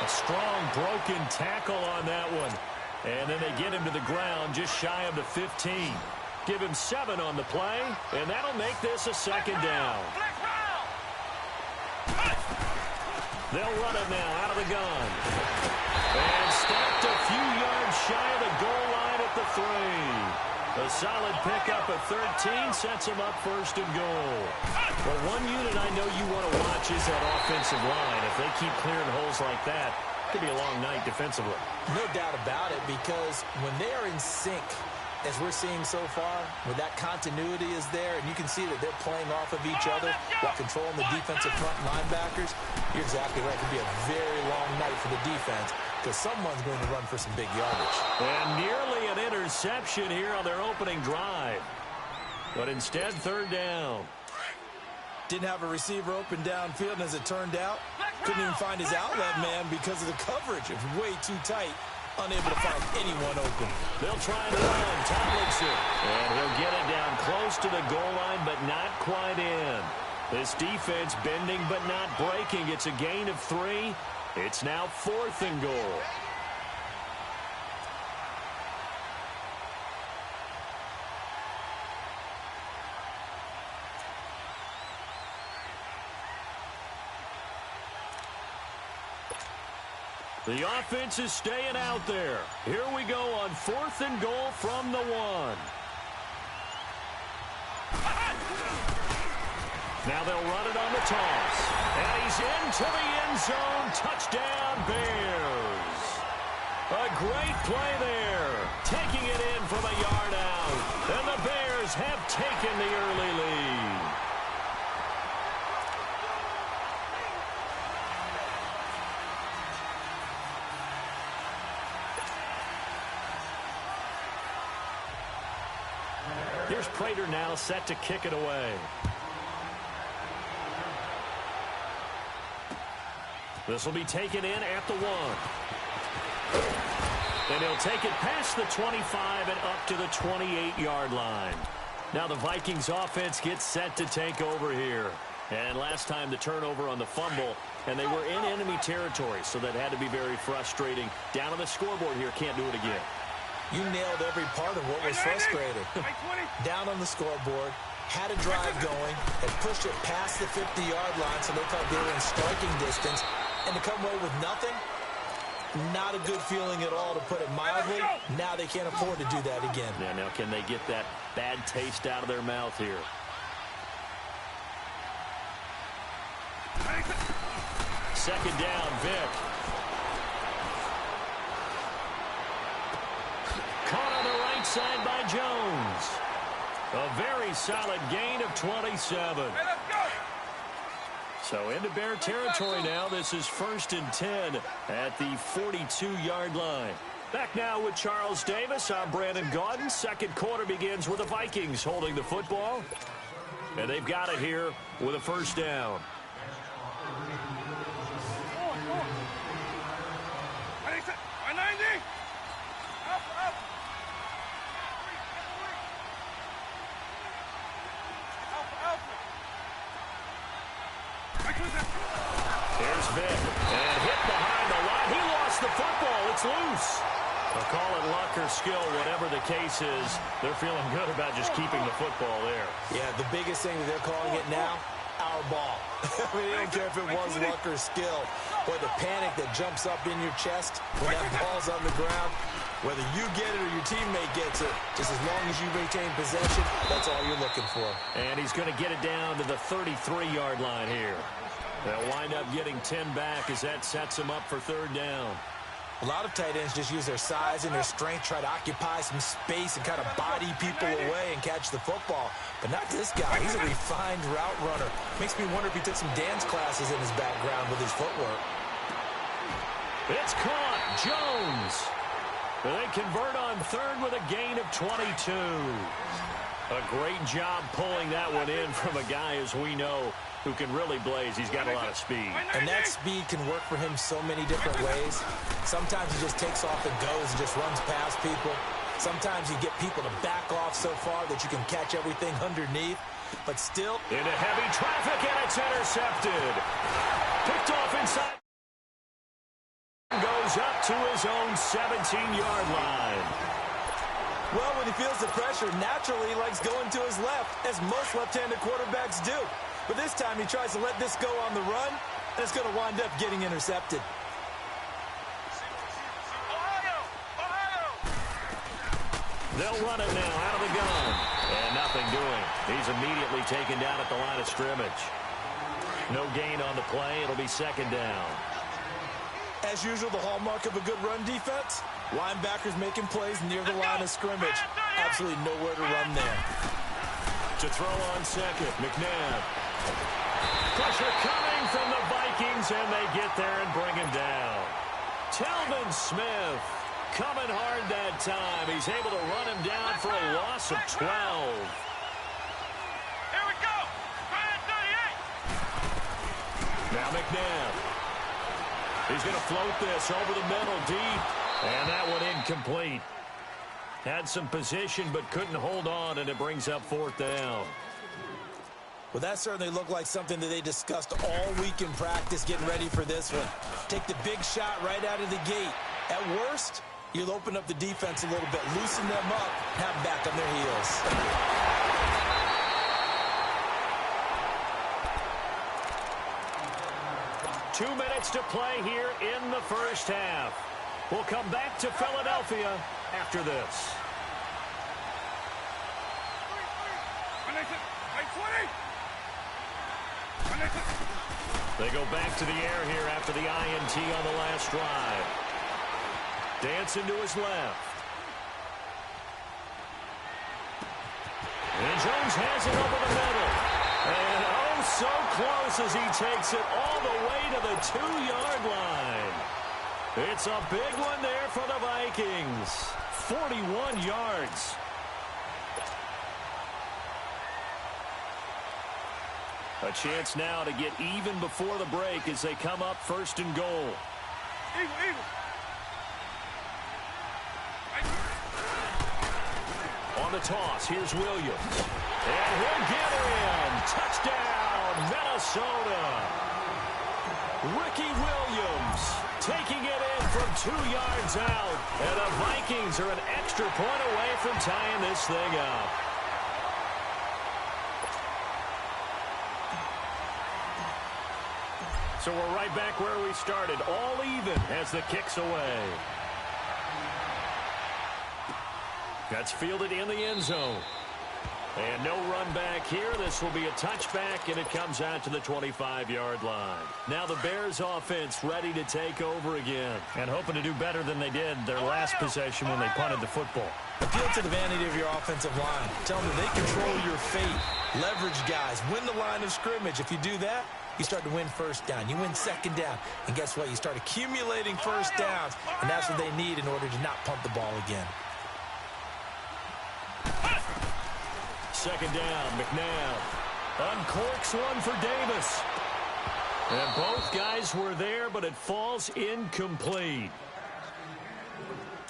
A strong broken tackle on that one. And then they get him to the ground just shy of the 15. Give him 7 on the play, and that'll make this a second down. They'll run it now out of the gun. And stopped a few yards shy of the goal line at the 3. A solid pickup at 13 sets him up 1st and goal. Well, one unit I know you want to watch is that offensive line. If they keep clearing holes like that, it could be a long night defensively. No doubt about it, because when they are in sync, as we're seeing so far, where that continuity is there, and you can see that they're playing off of each other while controlling the defensive front linebackers, you're exactly right. It could be a very long night for the defense because someone's going to run for some big yardage. And nearly an interception here on their opening drive. But instead, 3rd down. Didn't have a receiver open downfield, and as it turned out, couldn't even find his outlet man because of the coverage. It was way too tight. Unable to find anyone open. They'll try and run. Tomlinson. And he'll get it down close to the goal line, but not quite in. This defense bending but not breaking. It's a gain of 3. It's now 4th and goal. The offense is staying out there. Here we go on 4th and goal from the 1. Now they'll run it on the toss. And he's into the end zone. Touchdown, Bears. A great play there. Taking it in from a yard out. And the Bears have taken the early lead. Here's Prater now set to kick it away. This will be taken in at the 1. And he'll take it past the 25 and up to the 28-yard line. Now the Vikings offense gets set to take over here. And last time the turnover on the fumble, and they were in enemy territory, so that had to be very frustrating. Down on the scoreboard here, can't do it again. You nailed every part of what was frustrating. Down on the scoreboard, had a drive going, and pushed it past the 50-yard line so they thought they were in striking distance, and to come away with nothing, not a good feeling at all, to put it mildly. Now they can't afford to do that again. Yeah, now can they get that bad taste out of their mouth here? Second down, Vick. Caught on the right side by Jones. A very solid gain of 27. Hey, let's go. So into Bear territory now. This is 1st and 10 at the 42-yard line. Back now with Charles Davis. I'm Brandon Gaudin. Second quarter begins with the Vikings holding the football. And they've got it here with a first down. Here's Vick, and hit behind the line. He lost the football. It's loose. They'll call it luck or skill, whatever the case is. They're feeling good about just keeping the football there. Yeah, the biggest thing that they're calling it now, our ball. I mean, they don't care if it was luck or skill. Or the panic that jumps up in your chest when that ball's on the ground. Whether you get it or your teammate gets it, just as long as you maintain possession, that's all you're looking for. And he's going to get it down to the 33-yard line here. They'll wind up getting 10 back as that sets him up for third down. A lot of tight ends just use their size and their strength, try to occupy some space and kind of body people away and catch the football. But not this guy. He's a refined route runner. Makes me wonder if he took some dance classes in his background with his footwork. It's caught. Jones. They convert on third with a gain of 22. A great job pulling that one in from a guy, as we know, who can really blaze. He's got a lot of speed. And that speed can work for him so many different ways. Sometimes he just takes off and goes and just runs past people. Sometimes you get people to back off so far that you can catch everything underneath. But still, into heavy traffic, and it's intercepted. Picked off inside. Goes up to his own 17-yard line. Well, when he feels the pressure, naturally he likes going to his left, as most left-handed quarterbacks do. But this time he tries to let this go on the run, and it's going to wind up getting intercepted. They'll run it now out of the gun. And nothing doing. He's immediately taken down at the line of scrimmage. No gain on the play. It'll be second down. As usual, the hallmark of a good run defense, linebackers making plays near the line of scrimmage. Absolutely nowhere to run there. To throw on second, McNabb. Pressure coming from the Vikings, and they get there and bring him down. Telvin Smith coming hard that time. He's able to run him down for a loss of 12. Here we go. 38. Now McNabb. He's going to float this over the middle deep, and that one incomplete. Had some position but couldn't hold on, and it brings up fourth down. Well, that certainly looked like something that they discussed all week in practice getting ready for this one. Take the big shot right out of the gate. At worst, you'll open up the defense a little bit, loosen them up, have them back on their heels. 2 minutes to play here in the first half. We'll come back to Philadelphia after this. They go back to the air here after the INT on the last drive. Dancing to his left. And Jones has it over the middle. And oh, so close as he takes it all the way to the 2-yard line. It's a big one there for the Vikings. 41 yards. A chance now to get even before the break as they come up 1st and goal. On the toss, here's Williams. And he'll get in. Touchdown, Minnesota. Ricky Williams taking it in from 2 yards out. And the Vikings are an extra point away from tying this thing up. So we're right back where we started, all even as the kick's away. That's fielded in the end zone. And no run back here. This will be a touchback, and it comes out to the 25-yard line. Now the Bears offense ready to take over again. And hoping to do better than they did their last possession when they punted the football. Appeal to the vanity of your offensive line. Tell them that they control your fate. Leverage guys. Win the line of scrimmage. If you do that, you start to win first down. You win second down. And guess what? You start accumulating first downs. And that's what they need in order to not punt the ball again. Second down, McNabb uncorks one for Davis. And both guys were there, but it falls incomplete.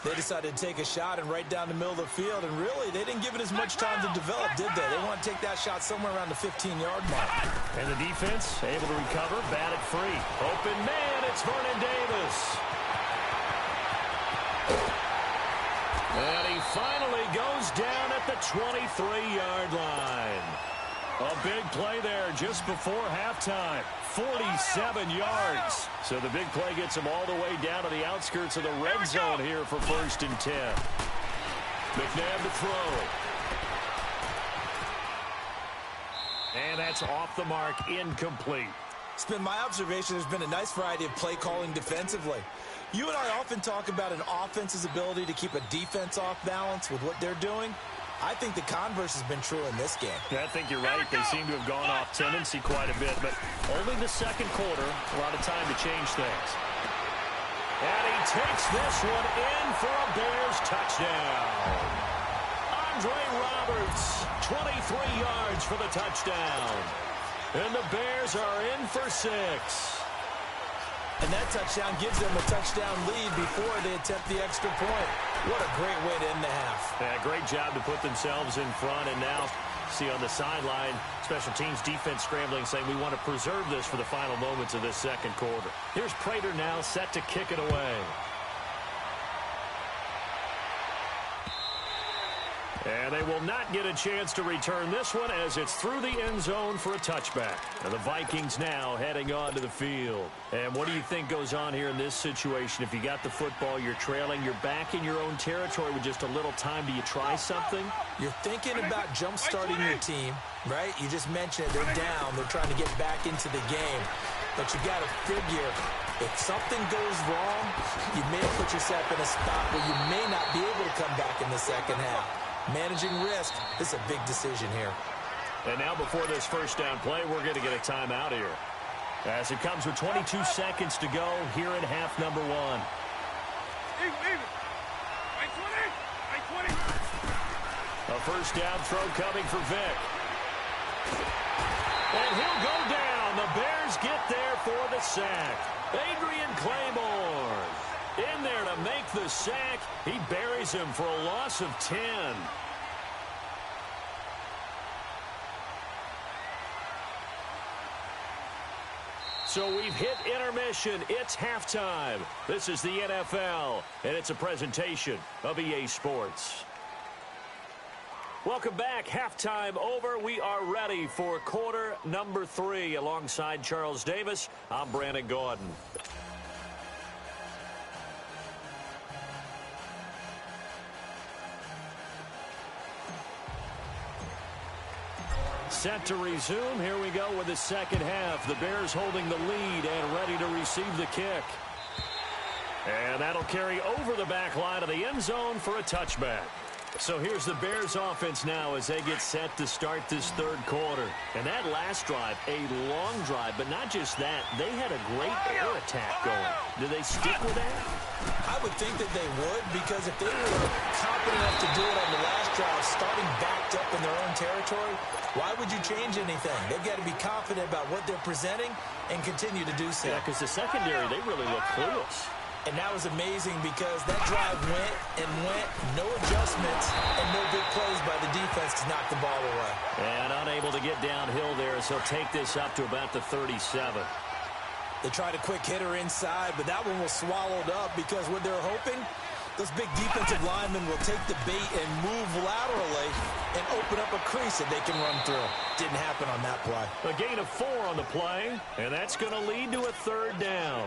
They decided to take a shot and right down the middle of the field, and really, they didn't give it as much time to develop, did they? They want to take that shot somewhere around the 15-yard mark. And the defense able to recover, bat it free. Open man, it's Vernon Davis. And he finally goes down at the 23-yard line. A big play there just before halftime. 47 yards. So the big play gets him all the way down to the outskirts of the red zone here for 1st and 10. McNabb to throw. And that's off the mark, incomplete. It's been my observation there's been a nice variety of play calling defensively. You and I often talk about an offense's ability to keep a defense off balance with what they're doing. I think the converse has been true in this game. Yeah, I think you're right. They seem to have gone off tendency quite a bit, but only the second quarter, a lot of time to change things. And he takes this one in for a Bears touchdown. Andre Roberts, 23 yards for the touchdown. And the Bears are in for 6. And that touchdown gives them a touchdown lead before they attempt the extra point. What a great way to end the half. Yeah, great job to put themselves in front. And now, see on the sideline, special teams defense scrambling, saying we want to preserve this for the final moments of this second quarter. Here's Prater now set to kick it away. And they will not get a chance to return this one as it's through the end zone for a touchback. And the Vikings now heading on to the field. And what do you think goes on here in this situation? If you got the football, you're trailing, you're back in your own territory with just a little time. Do you try something? You're thinking about jump-starting your team, right? You just mentioned they're down. They're trying to get back into the game. But you got to figure, if something goes wrong, you may put yourself in a spot where you may not be able to come back in the second half. Managing risk, this is a big decision here. And now before this first down play, we're going to get a timeout here. As it comes with 22 seconds to go here in half number 1. A first down throw coming for Vick. And he'll go down. The Bears get there for the sack. Adrian Claiborne in there to make the sack. He buries him for a loss of 10. So we've hit intermission. It's halftime. This is the NFL, and it's a presentation of EA Sports. Welcome back. Halftime over. We are ready for quarter number 3. Alongside Charles Davis, I'm Brandon Gaudin. Set to resume. Here we go with the second half. The Bears holding the lead and ready to receive the kick. And that'll carry over the back line of the end zone for a touchback. So here's the Bears offense now as they get set to start this third quarter. And that last drive, a long drive, but not just that. They had a great air attack going. Do they stick with that? I would think that they would, because if they were confident enough to do it on the last drive, starting backed up in their own territory, why would you change anything? They've got to be confident about what they're presenting and continue to do so. Yeah, because the secondary, they really look clueless. And that was amazing because that drive went and went, no adjustments, and no big plays by the defense to knock the ball away. And unable to get downhill there, so take this up to about the 37. They tried a quick hitter inside, but that one was swallowed up because what they're hoping, those big defensive linemen will take the bait and move laterally and open up a crease that they can run through. Didn't happen on that play. A gain of 4 on the play, and that's going to lead to a third down.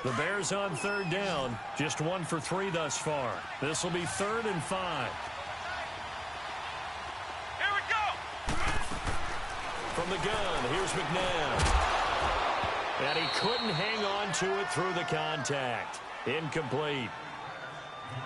The Bears on third down, just 1 for 3 thus far. This will be 3rd and 5. Here we go. From the gun, here's McNabb. And he couldn't hang on to it through the contact. Incomplete.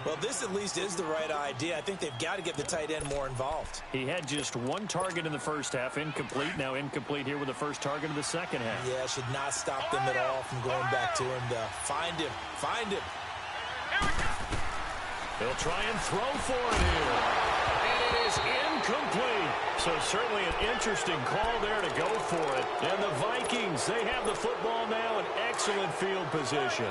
Well, this at least is the right idea. I think they've got to get the tight end more involved. He had just 1 target in the first half, incomplete. Now incomplete here with the first target of the second half. Yeah, should not stop them at all from going back to him to find him. Find him. He'll try and throw for it here. And it is incomplete. So certainly an interesting call there to go for it. And the Vikings, they have the football now in excellent field position.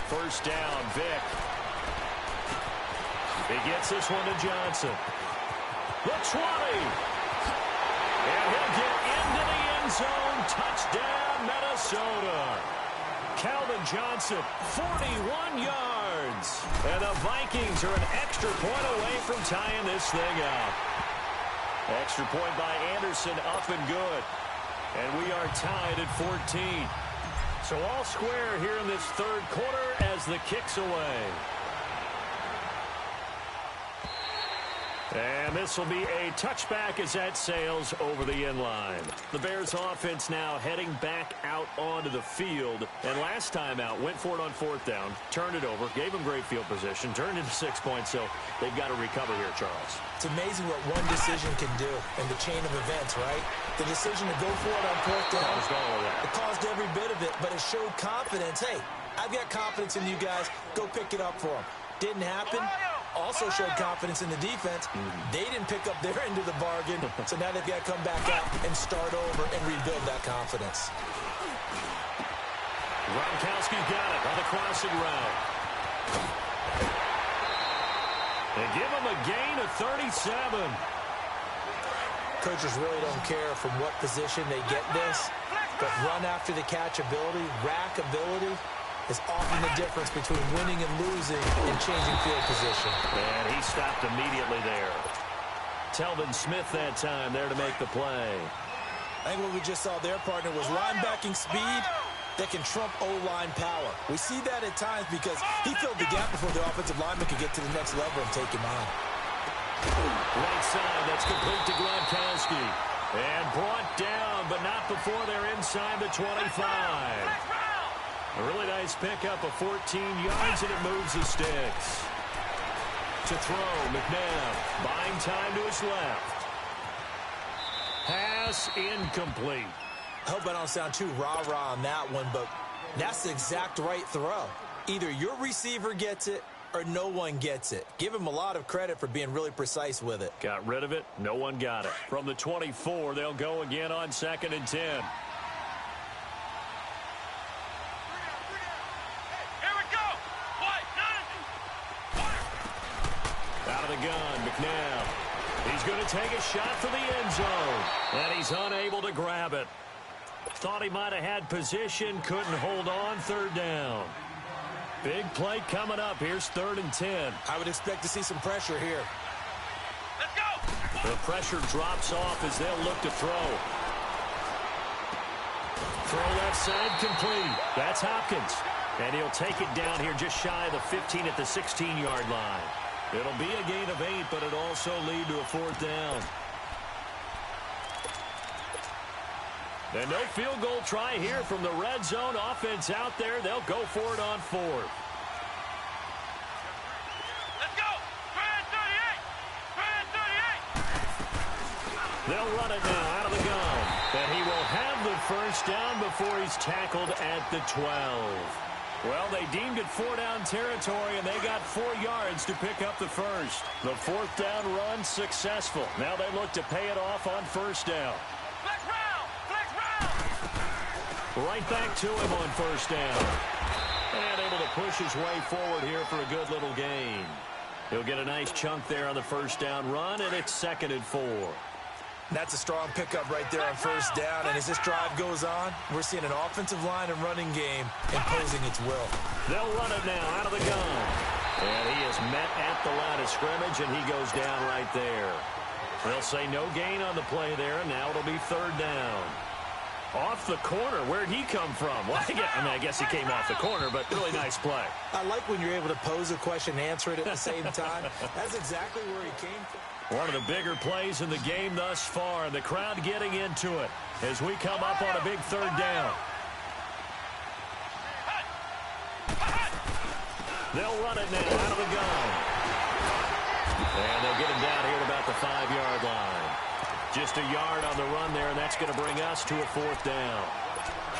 First down, Vick. He gets this one to Johnson. The 20. And he'll get into the end zone. Touchdown, Minnesota. Calvin Johnson, 41 yards. And the Vikings are an extra point away from tying this thing up. Extra point by Anderson, up and good. And we are tied at 14. So all square here in this third quarter as the kick's away. And this will be a touchback as that sails over the end line. The Bears offense now heading back out onto the field. And last time out, went for it on 4th down, turned it over, gave them great field position, turned into 6 points, so they've got to recover here, Charles. It's amazing what one decision can do in the chain of events, right? The decision to go for it on 4th down, it caused every bit of it, but it showed confidence. Hey, I've got confidence in you guys. Go pick it up for them. Didn't happen. Also showed confidence in the defense. They didn't pick up their end of the bargain, so now they've got to come back out and start over and rebuild that confidence. Gronkowski's got it on the crossing route. They give him a gain of 37. Coaches really don't care from what position they get this, but run after the catch ability, rack ability, is often the difference between winning and losing and changing field position. And he stopped immediately there. Telvin Smith that time there to make the play. I think what we just saw their partner was linebacking speed that can trump O-line power. We see that at times because he filled the gap before the offensive lineman could get to the next level and take him on. Right side, that's complete to Gronkowski. And brought down, but not before they're inside the 25. A really nice pickup of 14 yards, and it moves the sticks. To throw, McNabb, buying time to his left. Pass incomplete. I hope I don't sound too rah-rah on that one, but that's the exact right throw. Either your receiver gets it or no one gets it. Give him a lot of credit for being really precise with it. Got rid of it. No one got it. From the 24, they'll go again on 2nd and 10. Out of the gun, McNabb. He's going to take a shot for the end zone, and he's unable to grab it. Thought he might have had position, couldn't hold on, third down. Big play coming up. Here's 3rd and 10. I would expect to see some pressure here. Let's go. The pressure drops off as they'll look to throw. Throw left side complete. That's Hopkins. And he'll take it down here just shy of the 15 at the 16-yard line. It'll be a gain of 8, but it'll also lead to a 4th down. And no field goal try here from the red zone. Offense out there. They'll go for it on 4th. Let's go. 38. They'll run it now out of the gun. And he will have the first down before he's tackled at the 12. Well, they deemed it 4-down territory, and they got 4 yards to pick up the first. The 4th down run successful. Now they look to pay it off on 1st down. Flex round. Flex round. Right back to him on 1st down. And able to push his way forward here for a good little gain. He'll get a nice chunk there on the 1st down run, and it's 2nd and 4. That's a strong pickup right there on 1st down. And as this drive goes on, we're seeing an offensive line and running game imposing its will. They'll run it now out of the gun. And he is met at the line of scrimmage, and he goes down right there. They'll say no gain on the play there, and now it'll be 3rd down. Off the corner. Where'd he come from? Well, I guess he came off the corner, but really nice play. I like when you're able to pose a question and answer it at the same time. That's exactly where he came from. One of the bigger plays in the game thus far, and the crowd getting into it as we come up on a big 3rd down. They'll run it now out of the gun. And they'll get him down here at about the 5-yard line. Just a yard on the run there, and that's going to bring us to a 4th down.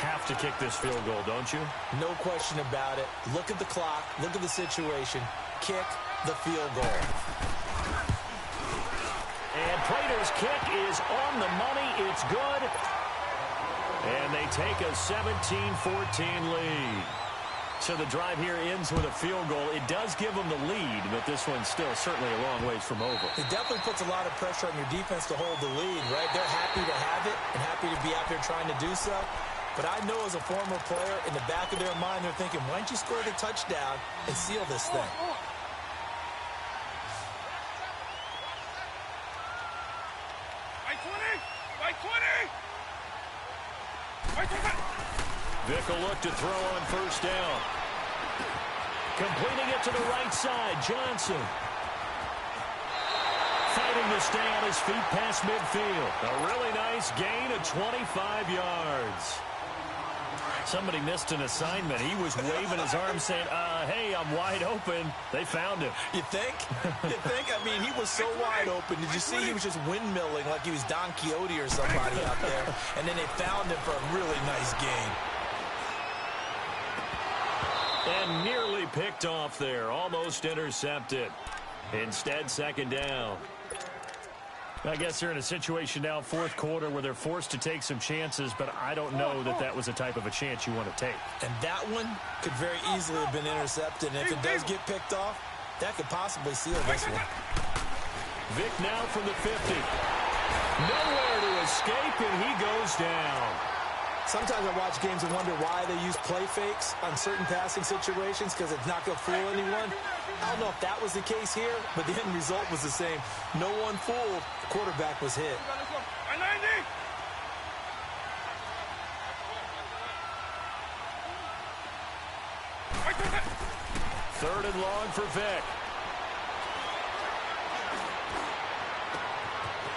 Have to kick this field goal, don't you? No question about it. Look at the clock. Look at the situation. Kick the field goal. And Prater's kick is on the money. It's good. And they take a 17-14 lead. So the drive here ends with a field goal. It does give them the lead, but this one's still certainly a long ways from over. It definitely puts a lot of pressure on your defense to hold the lead, right? They're happy to have it and happy to be out there trying to do so. But I know as a former player, in the back of their mind, they're thinking, why don't you score the touchdown and seal this thing? Vick will look to throw on 1st down. Completing it to the right side, Johnson. Fighting to stay on his feet past midfield. A really nice gain of 25 yards. Somebody missed an assignment. He was waving his arm saying, hey, I'm wide open. They found him. You think? You think? I mean, he was so wide open. Did you see he was just windmilling like he was Don Quixote or somebody out there? And then they found him for a really nice gain. And nearly picked off there. Almost intercepted. Instead, 2nd down. I guess they're in a situation now, 4th quarter, where they're forced to take some chances, but I don't know that that was the type of a chance you want to take. And that one could very easily have been intercepted. And if it does get picked off, that could possibly seal this one. Vick now from the 50. Nowhere to escape, and he goes down. Sometimes I watch games and wonder why they use play fakes on certain passing situations, because it's not going to fool anyone. I don't know if that was the case here, but the end result was the same. No one fooled. The quarterback was hit. Third and long for Vick.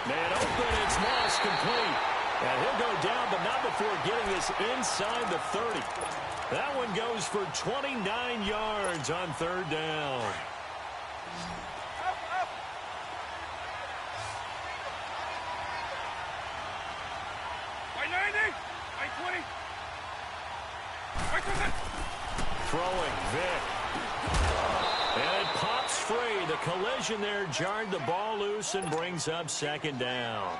Man open, it's Moss complete. And he'll go down, but not before getting this inside the 30. That one goes for 29 yards on 3rd down. Throwing, Vick. And it pops free. The collision there jarred the ball loose and brings up 2nd down.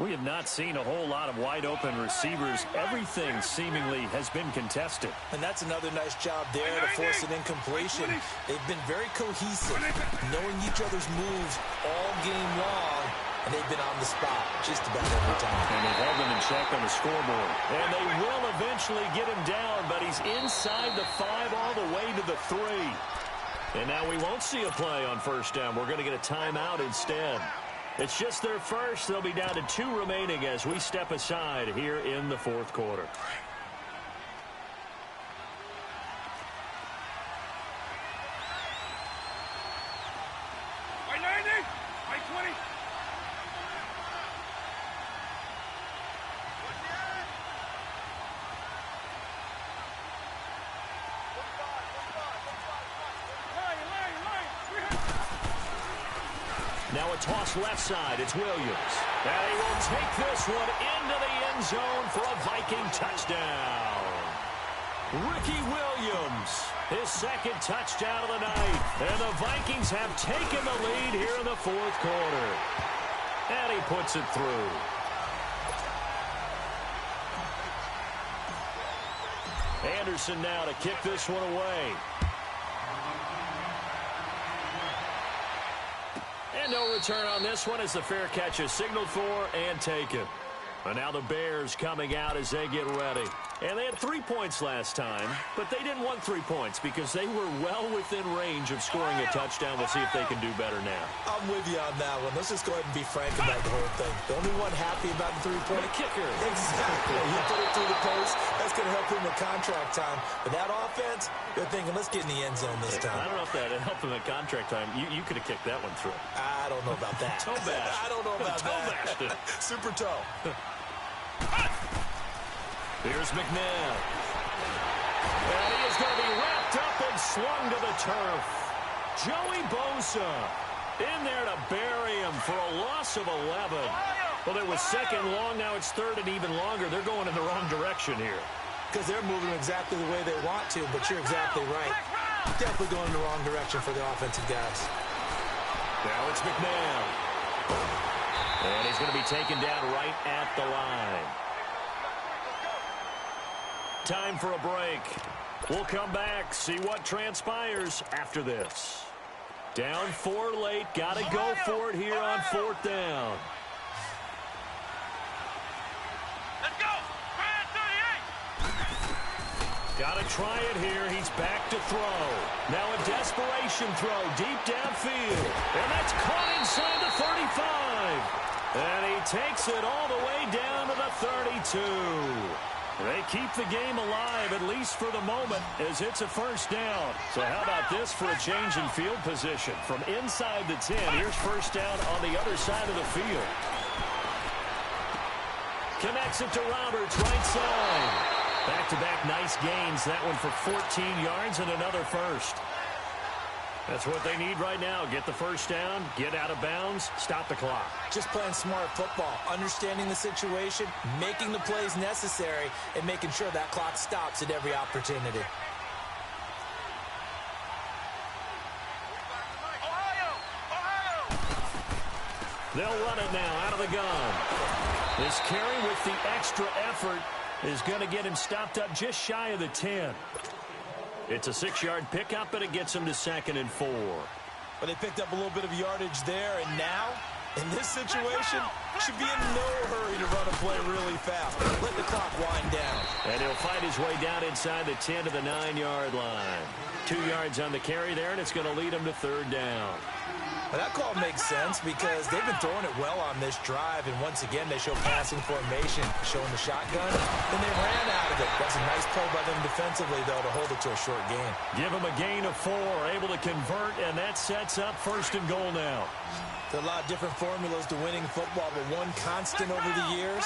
We have not seen a whole lot of wide-open receivers. Everything seemingly has been contested. And that's another nice job there to force an incompletion. They've been very cohesive, knowing each other's moves all game long, and they've been on the spot just about every time. And they've held them in check on the scoreboard. And they will eventually get him down, but he's inside the 5 all the way to the 3. And now we won't see a play on first down. We're going to get a timeout instead. It's just their first. They'll be down to 2 remaining as we step aside here in the fourth quarter. Right 90, right 20. Now a toss left side. It's Williams. And he will take this one into the end zone for a Viking touchdown. Ricky Williams, his second touchdown of the night. And the Vikings have taken the lead here in the fourth quarter. And he puts it through. Anderson now to kick this one away. And no return on this one as the fair catch is signaled for and taken. And now the Bears coming out as they get ready. And they had 3 points last time, but they didn't want 3 points because they were well within range of scoring a touchdown. We'll see if they can do better now. I'm with you on that one. Let's just go ahead and be frank about the whole thing. The only one happy about the 3-point kicker. Exactly. He put it through the post. That's going to help him with contract time. But that offense, they're thinking, let's get in the end zone this time. I don't know if that helped him at contract time. You could have kicked that one through. I don't know about that. Toe bash. I don't know about toe that. bashed it. Super toe. Here's McNabb. And he is going to be wrapped up and slung to the turf. Joey Bosa in there to bury him for a loss of 11. Well, it was second long. Now it's third and even longer. They're going in the wrong direction here. Because they're moving exactly the way they want to, but you're exactly right. Definitely going in the wrong direction for the offensive guys. Now it's McNabb. And he's going to be taken down right at the line. Time for a break. We'll come back, see what transpires after this. Down 4 late. Got to go for it here on 4th down. Let's go. 38. Got to try it here. He's back to throw. Now a desperation throw deep downfield. And that's caught inside the 35. And he takes it all the way down to the 32. They keep the game alive, at least for the moment, as it's a first down. So how about this for a change in field position? From inside the 10, here's first down on the other side of the field. Connects it to Roberts, right side. Back-to-back nice gains. That one for 14 yards and another first. That's what they need right now. Get the first down, get out of bounds, stop the clock. Just playing smart football, understanding the situation, making the plays necessary, and making sure that clock stops at every opportunity. They'll run it now out of the gun. This carry with the extra effort is going to get him stopped up just shy of the 10. It's a 6-yard pickup, and it gets him to 2nd and 4. But they picked up a little bit of yardage there, and now, in this situation, should be in no hurry to run a play really fast. Let the clock wind down. And he'll fight his way down inside the 10 to the 9-yard line. 2 yards on the carry there, and it's going to lead him to 3rd down. Well, that call makes sense because they've been throwing it well on this drive, and once again, they show passing formation, showing the shotgun, and they ran out of it. That's a nice play by them defensively, though, to hold it to a short gain. Give them a gain of 4, able to convert, and that sets up 1st and goal now. There are a lot of different formulas to winning football, but one constant over the years,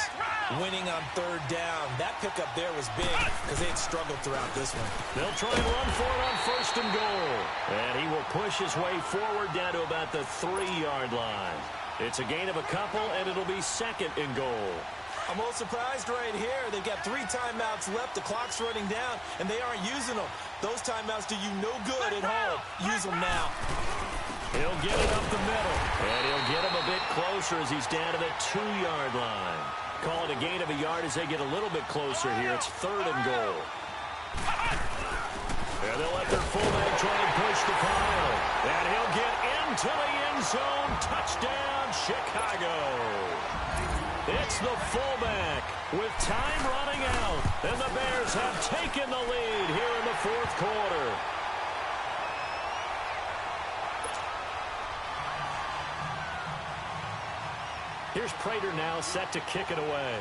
winning on 3rd down. That pickup there was big because they had struggled throughout this one. They'll try and run for it on 1st and goal. And he will push his way forward down to about the 3-yard line. It's a gain of a couple, and it'll be 2nd and goal. I'm a little surprised right here. They've got 3 timeouts left. The clock's running down, and they aren't using them. Those timeouts do you no good at home. Use them now. He'll get it up the middle, and he'll get him a bit closer as he's down to the 2-yard line. Call it a gain of a yard as they get a little bit closer here. It's 3rd and goal. And they'll let their fullback try and push the pile. And he'll get into the end zone. Touchdown, touchdown, Chicago. It's the fullback with time running out. And the Bears have taken the lead here in the fourth quarter. Here's Prater now set to kick it away.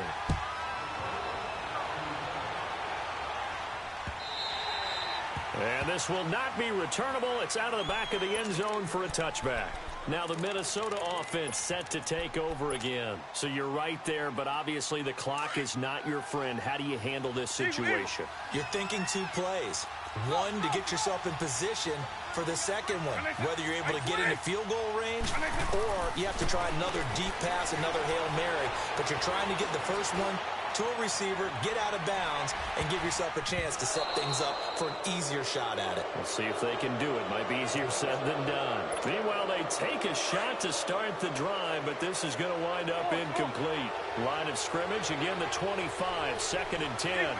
And this will not be returnable. It's out of the back of the end zone for a touchback. Now the Minnesota offense set to take over again. So you're right there, but obviously the clock is not your friend. How do you handle this situation? You're thinking 2 plays. One, to get yourself in position for the second one, whether you're able to get into field goal range or you have to try another deep pass, another Hail Mary. But you're trying to get the first one to a receiver, get out of bounds, and give yourself a chance to set things up for an easier shot at it. We'll see if they can do it. Might be easier said than done. Meanwhile, they take a shot to start the drive, but this is going to wind up incomplete. Line of scrimmage, again the 25, 2nd and 10.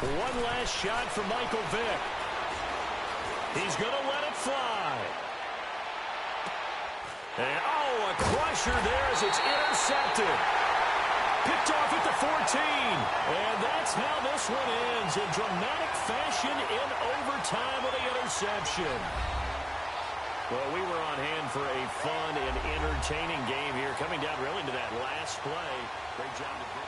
One last shot for Michael Vick. He's going to let it fly. And, a crusher there as it's intercepted. Picked off at the 14. And that's how this one ends. In dramatic fashion in overtime with the interception. Well, we were on hand for a fun and entertaining game here. Coming down really to that last play. Great job to do.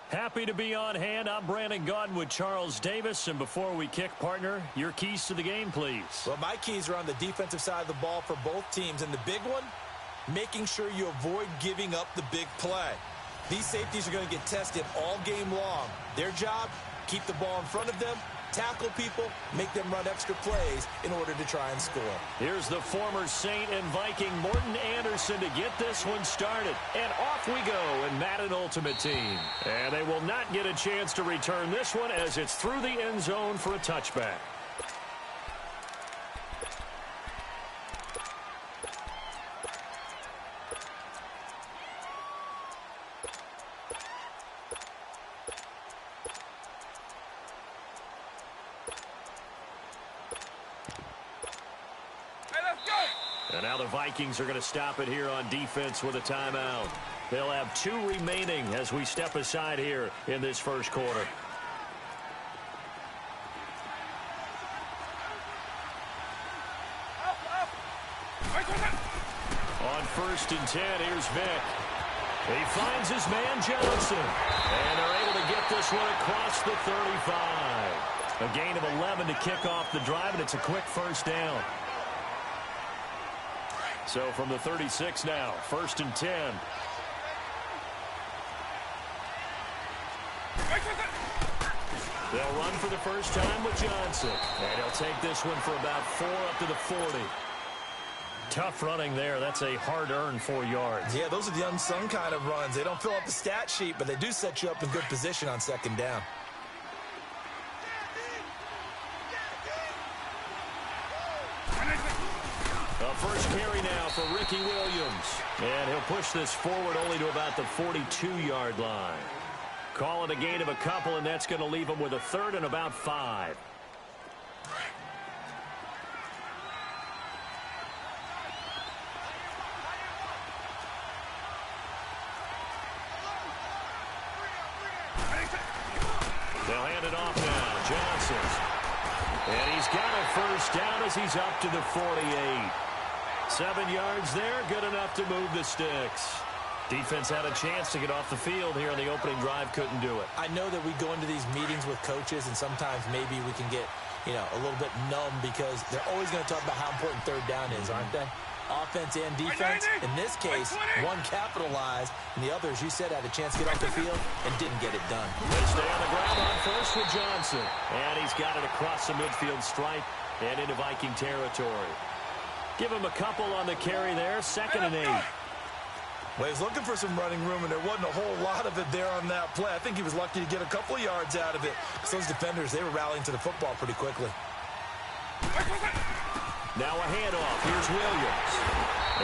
Happy to be on hand. I'm Brandon Gaudin with Charles Davis. And before we kick, partner, your keys to the game, please. Well, my keys are on the defensive side of the ball for both teams. And the big one, making sure you avoid giving up the big play. These safeties are going to get tested all game long. Their job, keep the ball in front of them, tackle people, make them run extra plays in order to try and score. Here's the former Saint and Viking Morton Anderson to get this one started. And off we go in Madden Ultimate Team. And they will not get a chance to return this one as it's through the end zone for a touchback. And now the Vikings are going to stop it here on defense with a timeout. They'll have 2 remaining as we step aside here in this first quarter. On 1st and 10, here's Vick. He finds his man Johnson. And they're able to get this one across the 35. A gain of 11 to kick off the drive, and it's a quick first down. So from the 36 now, 1st and 10. They'll run for the first time with Johnson. And he'll take this one for about 4 up to the 40. Tough running there. That's a hard-earned 4 yards. Yeah, those are the unsung kind of runs. They don't fill up the stat sheet, but they do set you up in good position on 2nd down. A first carry now for Ricky Williams. And he'll push this forward only to about the 42-yard line. Call it a gain of a couple, and that's going to leave him with a 3rd and about 5. They'll hand it off now. Johnson. And he's got a first down as he's up to the 48. 7 yards there, good enough to move the sticks. Defense had a chance to get off the field here on the opening drive, couldn't do it. I know that we go into these meetings with coaches, and sometimes maybe we can get, a little bit numb because they're always going to talk about how important 3rd down is, aren't they? Offense and defense. In this case, one capitalized, and the other, as you said, had a chance to get off the field and didn't get it done. They stay on the ground on 1st with Johnson. And he's got it across the midfield stripe and into Viking territory. Give him a couple on the carry there. 2nd and 8. Well, he's looking for some running room, and there wasn't a whole lot of it there on that play. I think he was lucky to get a couple of yards out of it because those defenders, they were rallying to the football pretty quickly. Now a handoff. Here's Williams.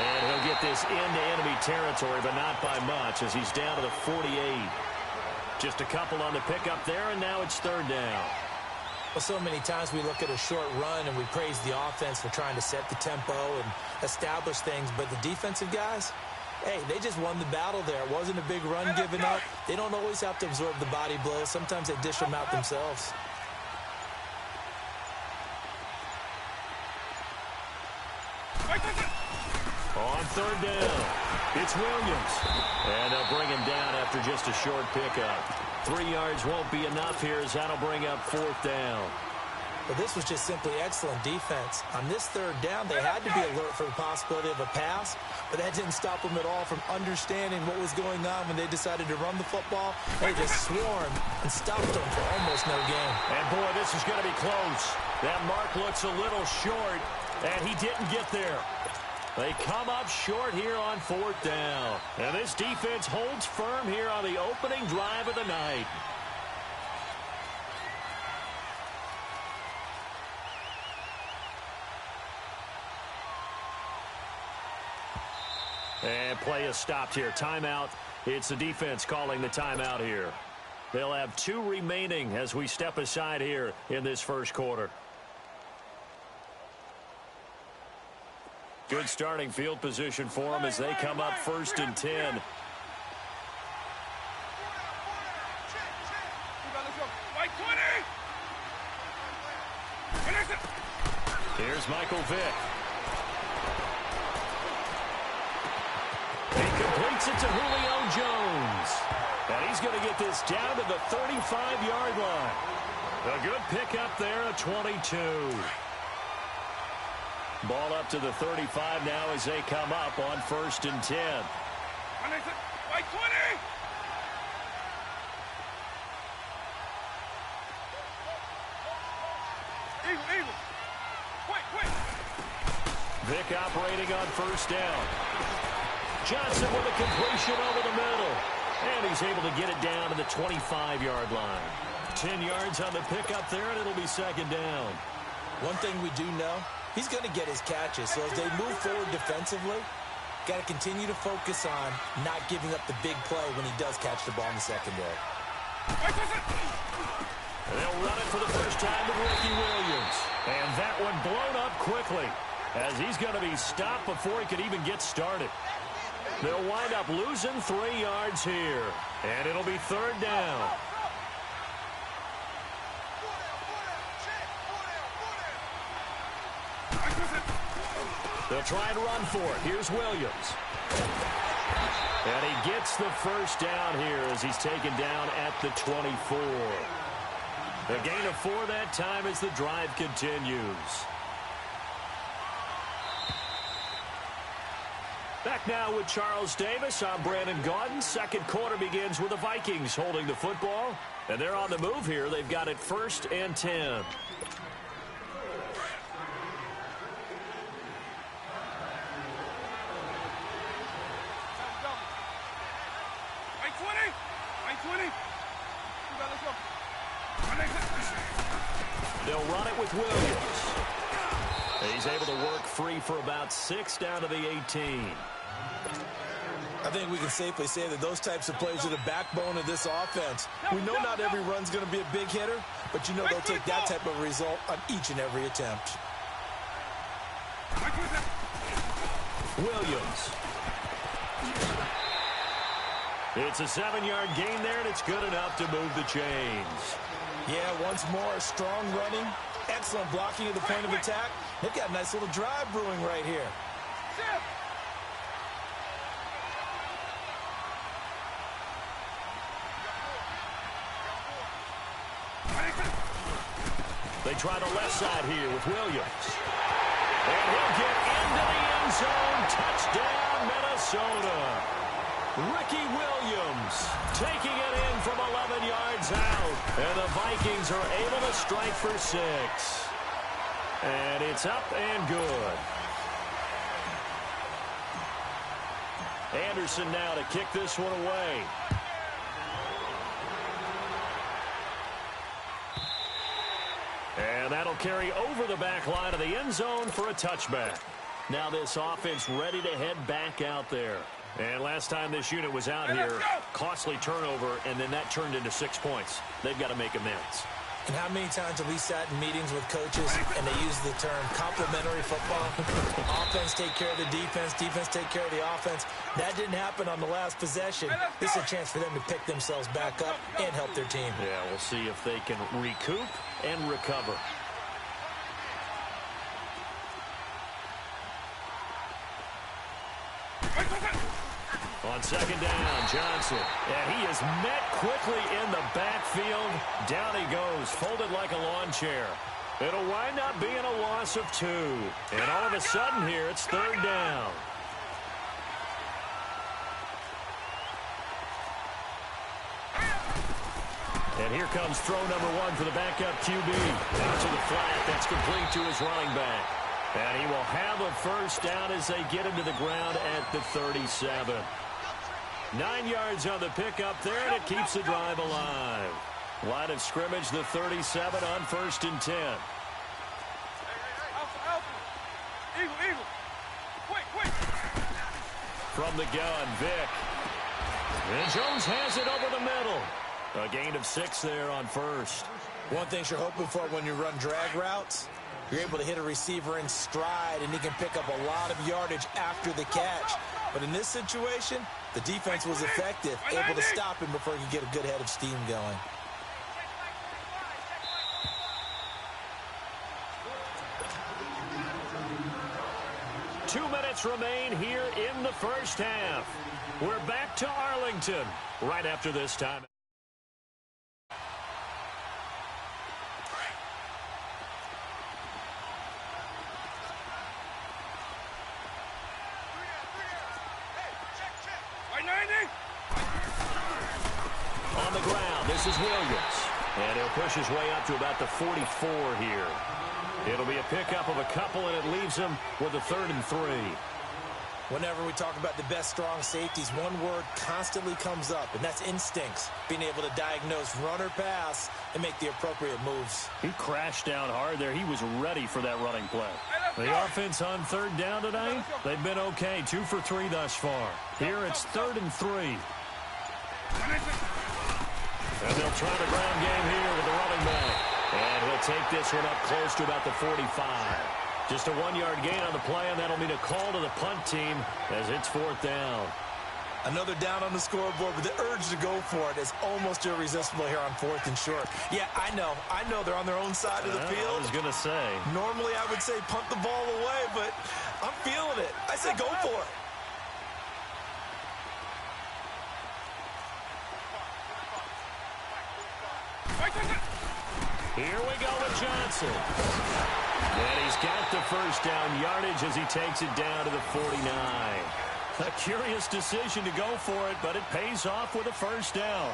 And he'll get this into enemy territory, but not by much as he's down to the 48. Just a couple on the pickup there, and now it's 3rd down. Well, so many times we look at a short run and we praise the offense for trying to set the tempo and establish things, but the defensive guys, hey, they just won the battle there. It wasn't a big run given up. They don't always have to absorb the body blows. Sometimes they dish them out themselves. On 3rd down, it's Williams. And they'll bring him down after just a short pickup. 3 yards won't be enough here as that'll bring up 4th down. But this was just simply excellent defense. On this 3rd down, they had to be alert for the possibility of a pass, but that didn't stop them at all from understanding what was going on when they decided to run the football. They just swarmed and stopped them for almost no gain. And, boy, this is going to be close. That mark looks a little short, and he didn't get there. They come up short here on 4th down. And this defense holds firm here on the opening drive of the night. And play is stopped here. Timeout. It's the defense calling the timeout here. They'll have 2 remaining as we step aside here in this first quarter. Good starting field position for them as they come up 1st and 10. Here's Michael Vick. He completes it to Julio Jones. And he's going to get this down to the 35-yard line. A good pickup there at 22. Ball up to the 35 now as they come up on 1st and 10. Vick operating on 1st down. Johnson with a completion over the middle. And he's able to get it down to the 25-yard line. 10 yards on the pickup there, and it'll be 2nd down. One thing we do know, he's going to get his catches. So as they move forward defensively, got to continue to focus on not giving up the big play when he does catch the ball in the secondary. And they'll run it for the first time with Ricky Williams. And that one blown up quickly. as he's going to be stopped before he could even get started. They'll wind up losing 3 yards here, and it'll be third down. They'll try and run for it. Here's Williams. And he gets the first down here as he's taken down at the 24. A gain of 4 that time as the drive continues. Back now with Charles Davis. I'm Brandon Gaudin. Second quarter begins with the Vikings holding the football. And they're on the move here. They've got it 1st and 10. They'll run it with Williams. He's able to work free for about 6 down to the 18. I think we can safely say that those types of plays are the backbone of this offense. We know not every run's going to be a big hitter, but you know they'll take that type of result on each and every attempt. Williams. It's a 7-yard gain there, and it's good enough to move the chains. Yeah, once more, strong running, excellent blocking at the point of attack. They've got a nice little drive brewing right here. They try the left side here with Williams. And he'll get into the end zone. Touchdown, Minnesota. Ricky Williams taking it in from 11 yards out. And the Vikings are able to strike for 6. And it's up and good. Anderson now to kick this one away. And that'll carry over the back line of the end zone for a touchback. Now this offense ready to head back out there. And last time this unit was out here, costly turnover, and then that turned into 6 points. They've got to make amends. And how many times have we sat in meetings with coaches and they use the term complementary football? Offense take care of the defense, defense take care of the offense. That didn't happen on the last possession. This is a chance for them to pick themselves back up and help their team. Yeah, we'll see if they can recoup and recover. On second down, Johnson. And he is met quickly in the backfield. Down he goes, folded like a lawn chair. It'll wind up being a loss of 2. And all of a sudden here, it's third down. And here comes throw number 1 for the backup QB. Out to the flat. That's complete to his running back. And he will have a first down as they get into the ground at the 37. 9 yards on the pickup there, and it keeps the drive alive. Line of scrimmage, the 37 on 1st and 10. Eagle. Quick. From the gun, Vick. And Jones has it over the middle. A gain of 6 there on 1st. One thing you're hoping for when you run drag routes, you're able to hit a receiver in stride, and he can pick up a lot of yardage after the catch. But in this situation, the defense was effective, able to stop him before he could get a good head of steam going. Two minutes remain here in the first half. We're back to Arlington right after this time. On the ground, this is Williams. And he'll push his way up to about the 44 here. It'll be a pickup of a couple, and it leaves him with a 3rd and 3. Whenever we talk about the best strong safeties, one word constantly comes up, and that's instincts. Being able to diagnose run or pass and make the appropriate moves. He crashed down hard there. He was ready for that running play. The offense on 3rd down tonight, they've been okay. 2 for 3 thus far. Here it's 3rd and 3. And they'll try the ground game here with the running back. And he'll take this one up close to about the 45. Just a 1-yard gain on the play, and that'll mean a call to the punt team as it's 4th down. Another down on the scoreboard, but the urge to go for it is almost irresistible here on 4th and short. Yeah, I know they're on their own side of the field. I was going to say. Normally I would say punt the ball away, but I'm feeling it. I say go for it. Here we go with Johnson. And he's got the first down yardage as he takes it down to the 49. A curious decision to go for it, but it pays off with a first down.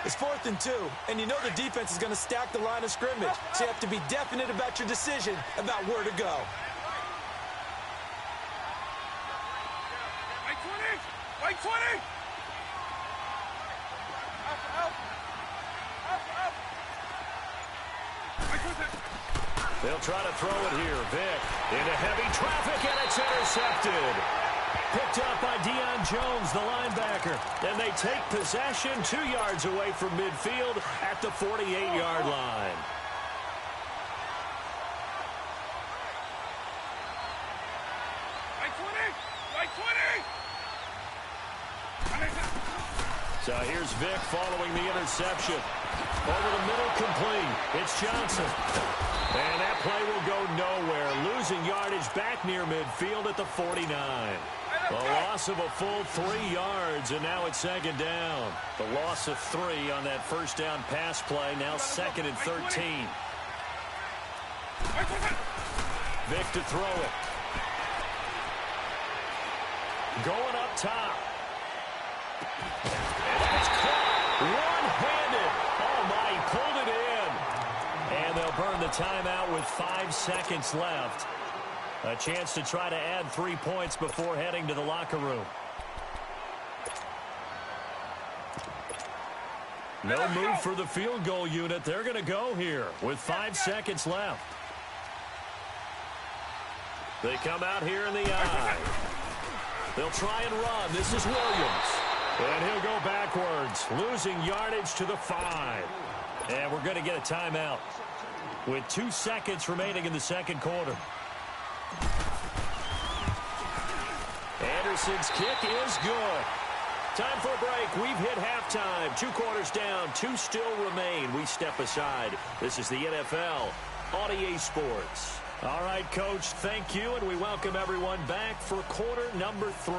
It's 4th and 2, and you know the defense is going to stack the line of scrimmage, so you have to be definite about your decision about where to go. Right 20! They'll try to throw it here. Vick into heavy traffic, and it's intercepted. Picked up by Deion Jones, the linebacker. And they take possession 2 yards away from midfield at the 48-yard line. Right 20! So here's Vick following the interception. Over the middle, complete. It's Johnson. And that play will go nowhere. Losing yardage back near midfield at the 49. A loss of a full 3 yards, and now it's 2nd down. The loss of 3 on that first down pass play, now 2nd and 13. Vick to throw it. Going up top. And that's caught one-handed. Oh, my, he pulled it in. And they'll burn the timeout with 5 seconds left. A chance to try to add 3 points before heading to the locker room. No move for the field goal unit. They're going to go here with 5 seconds left. They come out here in the eye. They'll try and run. This is Williams. And he'll go backwards, losing yardage to the 5. And we're going to get a timeout with 2 seconds remaining in the second quarter. Anderson's kick is good. Time for a break. We've hit halftime. 2 quarters down. 2 still remain. We step aside. This is the NFL on EA Sports. All right, Coach, thank you, and we welcome everyone back for quarter number 3.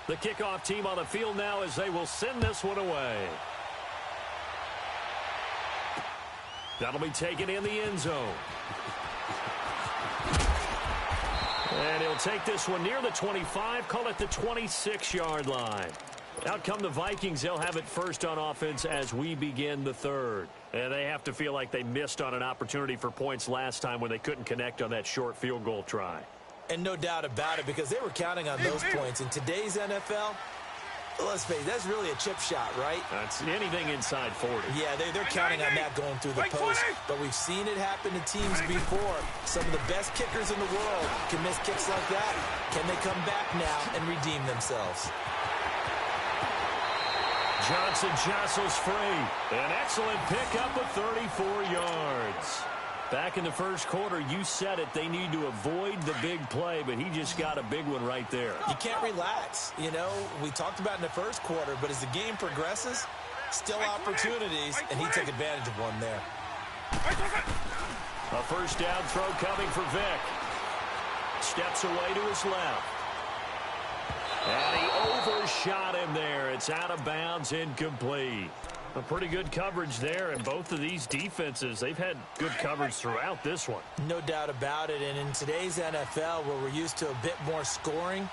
The kickoff team on the field now as they will send this one away. That'll be taken in the end zone. And he'll take this one near the 25, call it the 26-yard line. Out come the Vikings. They'll have it first on offense as we begin the third. And they have to feel like they missed on an opportunity for points last time when they couldn't connect on that short field goal try. And no doubt about it, because they were counting on those points. In today's NFL, let's face it, that's really a chip shot, right? That's anything inside 40. Yeah, they're counting on that going through the post. But we've seen it happen to teams before. Some of the best kickers in the world can miss kicks like that. Can they come back now and redeem themselves? Johnson jostles free. An excellent pickup of 34 yards. Back in the first quarter, you said it, they need to avoid the big play, but he just got a big one right there. You can't relax. You know, we talked about in the first quarter, but as the game progresses, still opportunities, and he took advantage of one there. A first down throw coming for Vick. Steps away to his left. And he overshot him there. It's out of bounds, incomplete. A pretty good coverage there, and both of these defenses, they've had good coverage throughout this one. No doubt about it, and in today's NFL, where we're used to a bit more scoring,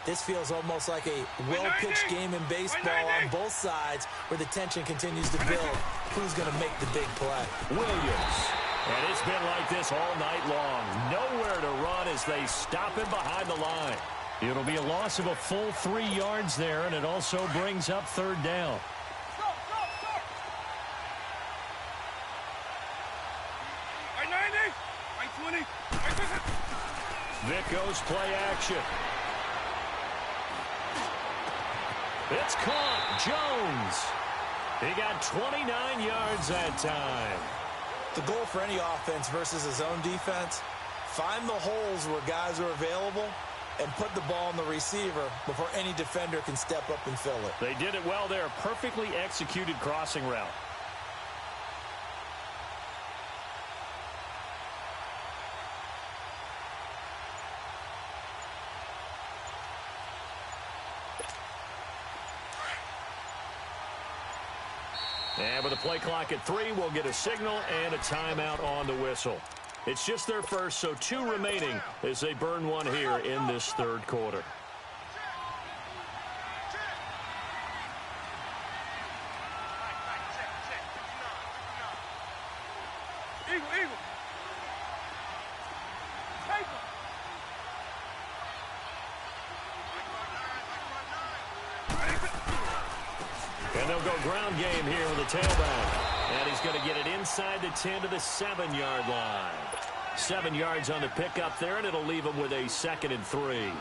this feels almost like a well-pitched game in baseball on both sides, where the tension continues to build. Who's going to make the big play? Williams. And it's been like this all night long. Nowhere to run as they stop him behind the line. It'll be a loss of a full 3 yards there, and it also brings up third down. Vick goes play action. It's caught. Jones. He got 29 yards that time. The goal for any offense versus his own defense, find the holes where guys are available and put the ball on the receiver before any defender can step up and fill it. They did it well there. Perfectly executed crossing route. And with the play clock at 3, we'll get a signal and a timeout on the whistle. It's just their first, so 2 remaining as they burn one here in this third quarter. Eagle, eagle. Take him. And they'll go ground game here with the tailback. And he's going to get it inside the 10 to the 7-yard line. 7 yards on the pickup there, and it'll leave him with a 2nd and 3.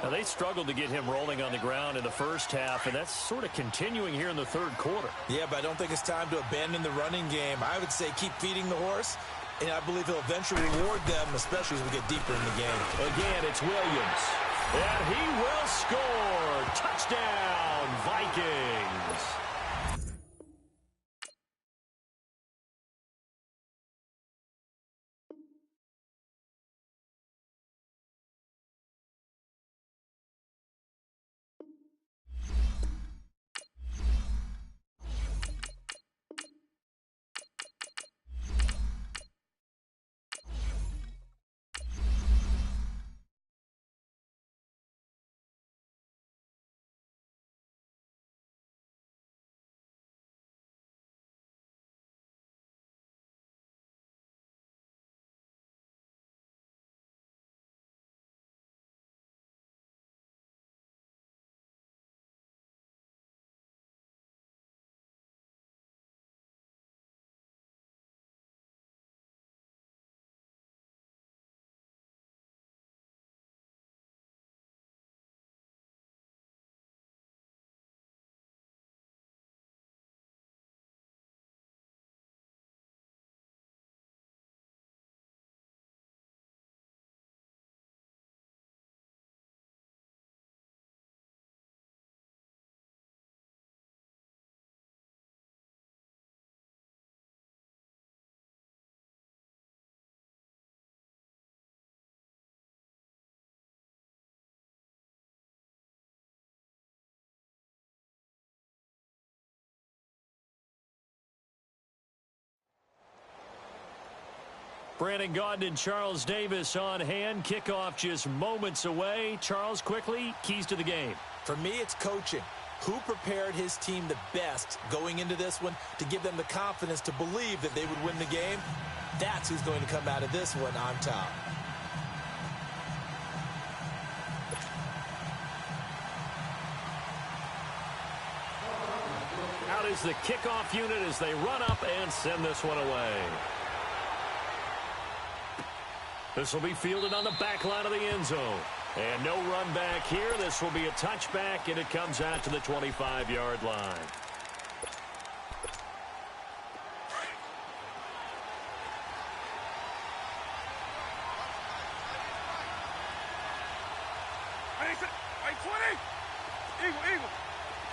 Now, they struggled to get him rolling on the ground in the first half, and that's sort of continuing here in the third quarter. Yeah, but I don't think it's time to abandon the running game. I would say keep feeding the horse, and I believe he'll eventually reward them, especially as we get deeper in the game. Again, it's Williams. And he will score. Touchdown, Vikings. Brandon Gaudin and Charles Davis on hand. Kickoff just moments away. Charles, quickly, keys to the game. For me, it's coaching. Who prepared his team the best going into this one to give them the confidence to believe that they would win the game? That's who's going to come out of this one on top. Out is the kickoff unit as they run up and send this one away. This will be fielded on the back line of the end zone. And no run back here. This will be a touchback, and it comes out to the 25-yard line. Right 20. Eagle, eagle.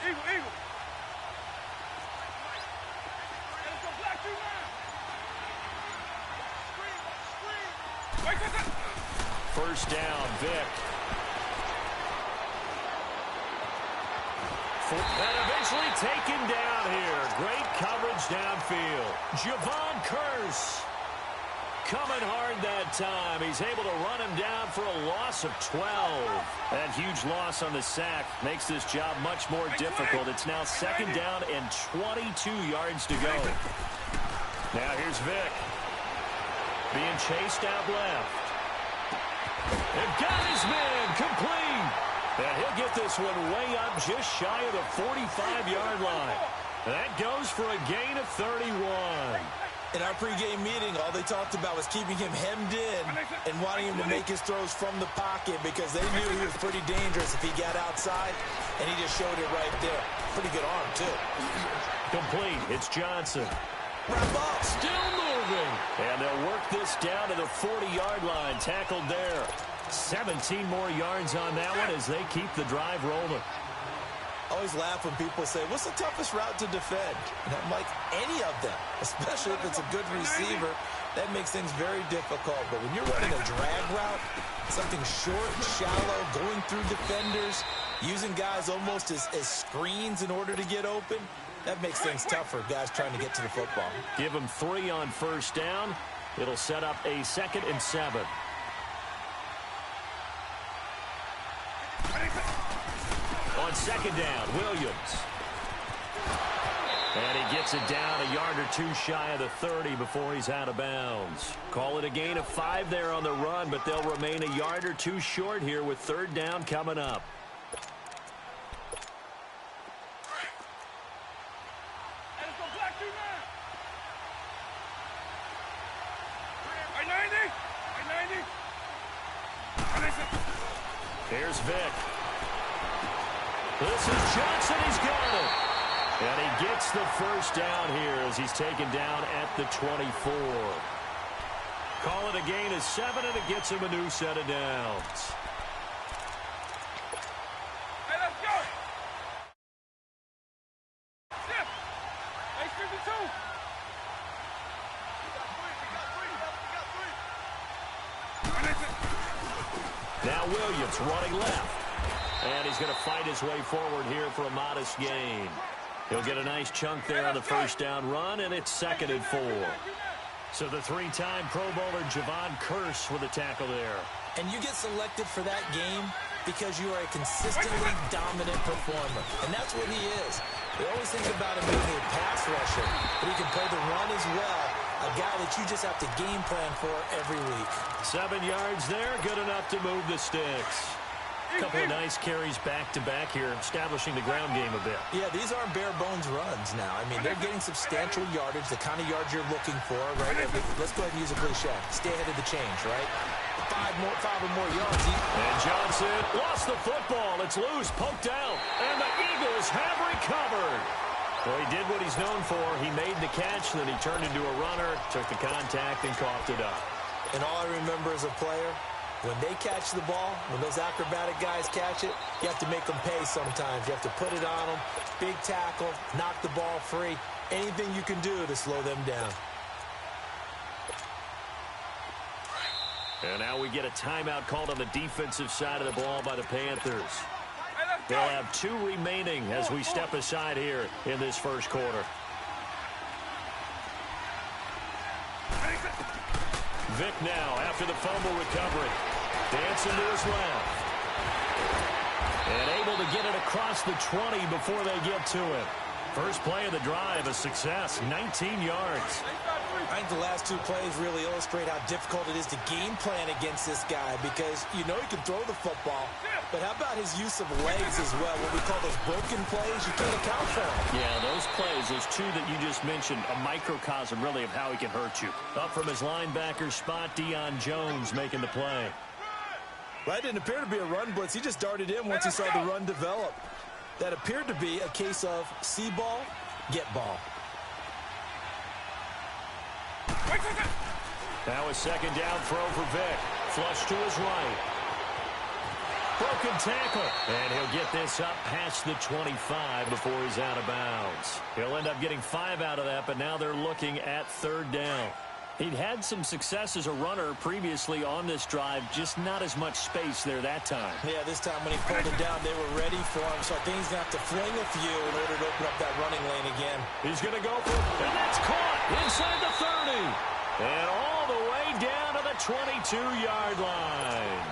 Eagle, eagle. And it's a black two now. First down, Vic. And eventually taken down here. Great coverage downfield. Javon Curse coming hard that time. He's able to run him down for a loss of 12. That huge loss on the sack makes this job much more difficult. It's now 2nd down and 22 yards to go. Now here's Vic. Being chased out left. And got his man complete. And he'll get this one way up just shy of the 45-yard line. That goes for a gain of 31. In our pregame meeting, all they talked about was keeping him hemmed in and wanting him to make his throws from the pocket because they knew he was pretty dangerous if he got outside, and he just showed it right there. Pretty good arm, too. Complete. It's Johnson. Wrap up. Still moving. And they'll work this down to the 40-yard line. Tackled there. 17 more yards on that one as they keep the drive rolling. I always laugh when people say, what's the toughest route to defend? And I'm like, any of them, especially if it's a good receiver. That makes things very difficult. But when you're running a drag route, something short, shallow, going through defenders, using guys almost as screens in order to get open, that makes things tougher, guys trying to get to the football. Give them 3 on first down. It'll set up a 2nd and 7. On 2nd down, Williams. And he gets it down a yard or 2 shy of the 30 before he's out of bounds. Call it a gain of 5 there on the run, but they'll remain a yard or 2 short here with 3rd down coming up. Here's Vick. This is Johnson. He's got it. And he gets the first down here as he's taken down at the 24. Call it a gain of 7, and it gets him a new set of downs. Hey, let's go. Step. Hey, 52. Now Williams running left. And he's going to fight his way forward here for a modest gain. He'll get a nice chunk there on the first down run, and it's 2nd and 4. So the 3-time Pro Bowler Javon Curse with a tackle there. And you get selected for that game because you are a consistently dominant performer. And that's what he is. They always think about him being a pass rusher, but he can play the run as well. A guy that you just have to game plan for every week. 7 yards there, good enough to move the sticks. A couple of nice carries back-to-back here, establishing the ground game a bit. Yeah, these aren't bare-bones runs now. I mean, they're getting substantial yardage, the kind of yards you're looking for, right? Let's go ahead and use a cliche. Stay ahead of the change, right? 5 or more yards. And Johnson lost the football. It's loose, poked out, and the Eagles have recovered. Well, he did what he's known for. He made the catch, then he turned into a runner, took the contact, and coughed it up. And all I remember as a player, when they catch the ball, when those acrobatic guys catch it, you have to make them pay sometimes. You have to put it on them, big tackle, knock the ball free, anything you can do to slow them down. And now we get a timeout called on the defensive side of the ball by the Panthers. They'll have 2 remaining as we step aside here in this first quarter. Vick now after the fumble recovery. Dancing to his left. And able to get it across the 20 before they get to it. First play of the drive, a success, 19 yards. I think the last 2 plays really illustrate how difficult it is to game plan against this guy because you know he can throw the football, but how about his use of legs as well? What we call those broken plays, you can't account for them. Yeah, those plays, those 2 that you just mentioned, a microcosm really of how he can hurt you. Up from his linebacker spot, Deion Jones making the play. That didn't appear to be a run blitz. He just darted in once he saw the run develop. That appeared to be a case of see ball, get ball. Now a 2nd down throw for Vick. Flush to his right. Broken tackle. And he'll get this up past the 25 before he's out of bounds. He'll end up getting 5 out of that, but now they're looking at 3rd down. He'd had some success as a runner previously on this drive, just not as much space there that time. Yeah, this time when he pulled it down, they were ready for him, so I think he's going to have to fling a few in order to open up that running lane again. He's going to go for it, and that's caught inside the 30. And all the way down to the 22-yard line.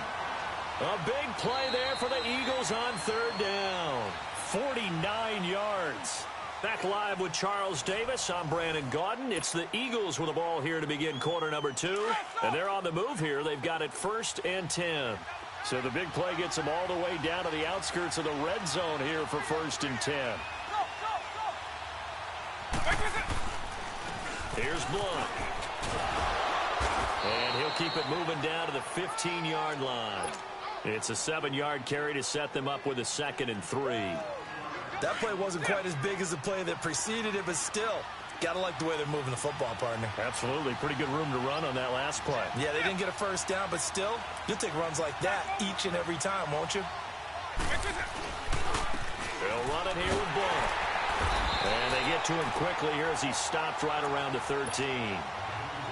A big play there for the Eagles on 3rd down. 49 yards. Back live with Charles Davis. I'm Brandon Gaudin. It's the Eagles with the ball here to begin quarter number 2. And they're on the move here. They've got it 1st and 10. So the big play gets them all the way down to the outskirts of the red zone here for 1st and 10. Here's Blunt. And he'll keep it moving down to the 15-yard line. It's a 7-yard carry to set them up with a 2nd and 3. That play wasn't quite as big as the play that preceded it, but still, got to like the way they're moving the football, partner. Absolutely. Pretty good room to run on that last play. Yeah, they didn't get a first down, but still, you'll take runs like that each and every time, won't you? They'll run it here with Blunt. And they get to him quickly here as he's stopped right around the 13.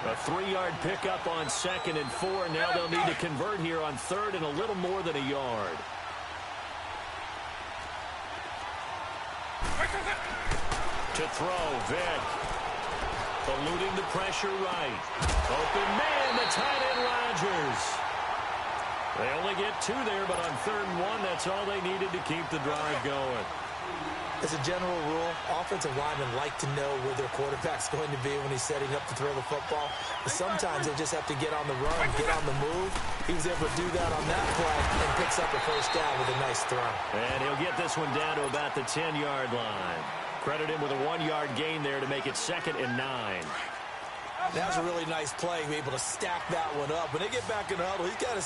A 3-yard pickup on 2nd and 4. Now they'll need to convert here on 3rd and a little more than a yard. To throw, Vick. Eluding the pressure right. Open man, the tight end Rodgers. They only get 2 there, but on 3rd and 1, that's all they needed to keep the drive going. As a general rule, offensive linemen like to know where their quarterback's going to be when he's setting up to throw the football. But sometimes they just have to get on the run, get on the move. He was able to do that on that play and picks up a first down with a nice throw. And he'll get this one down to about the 10-yard line. Credit him with a 1-yard gain there to make it 2nd and 9. That was a really nice play, be able to stack that one up. When they get back in the huddle, he's got to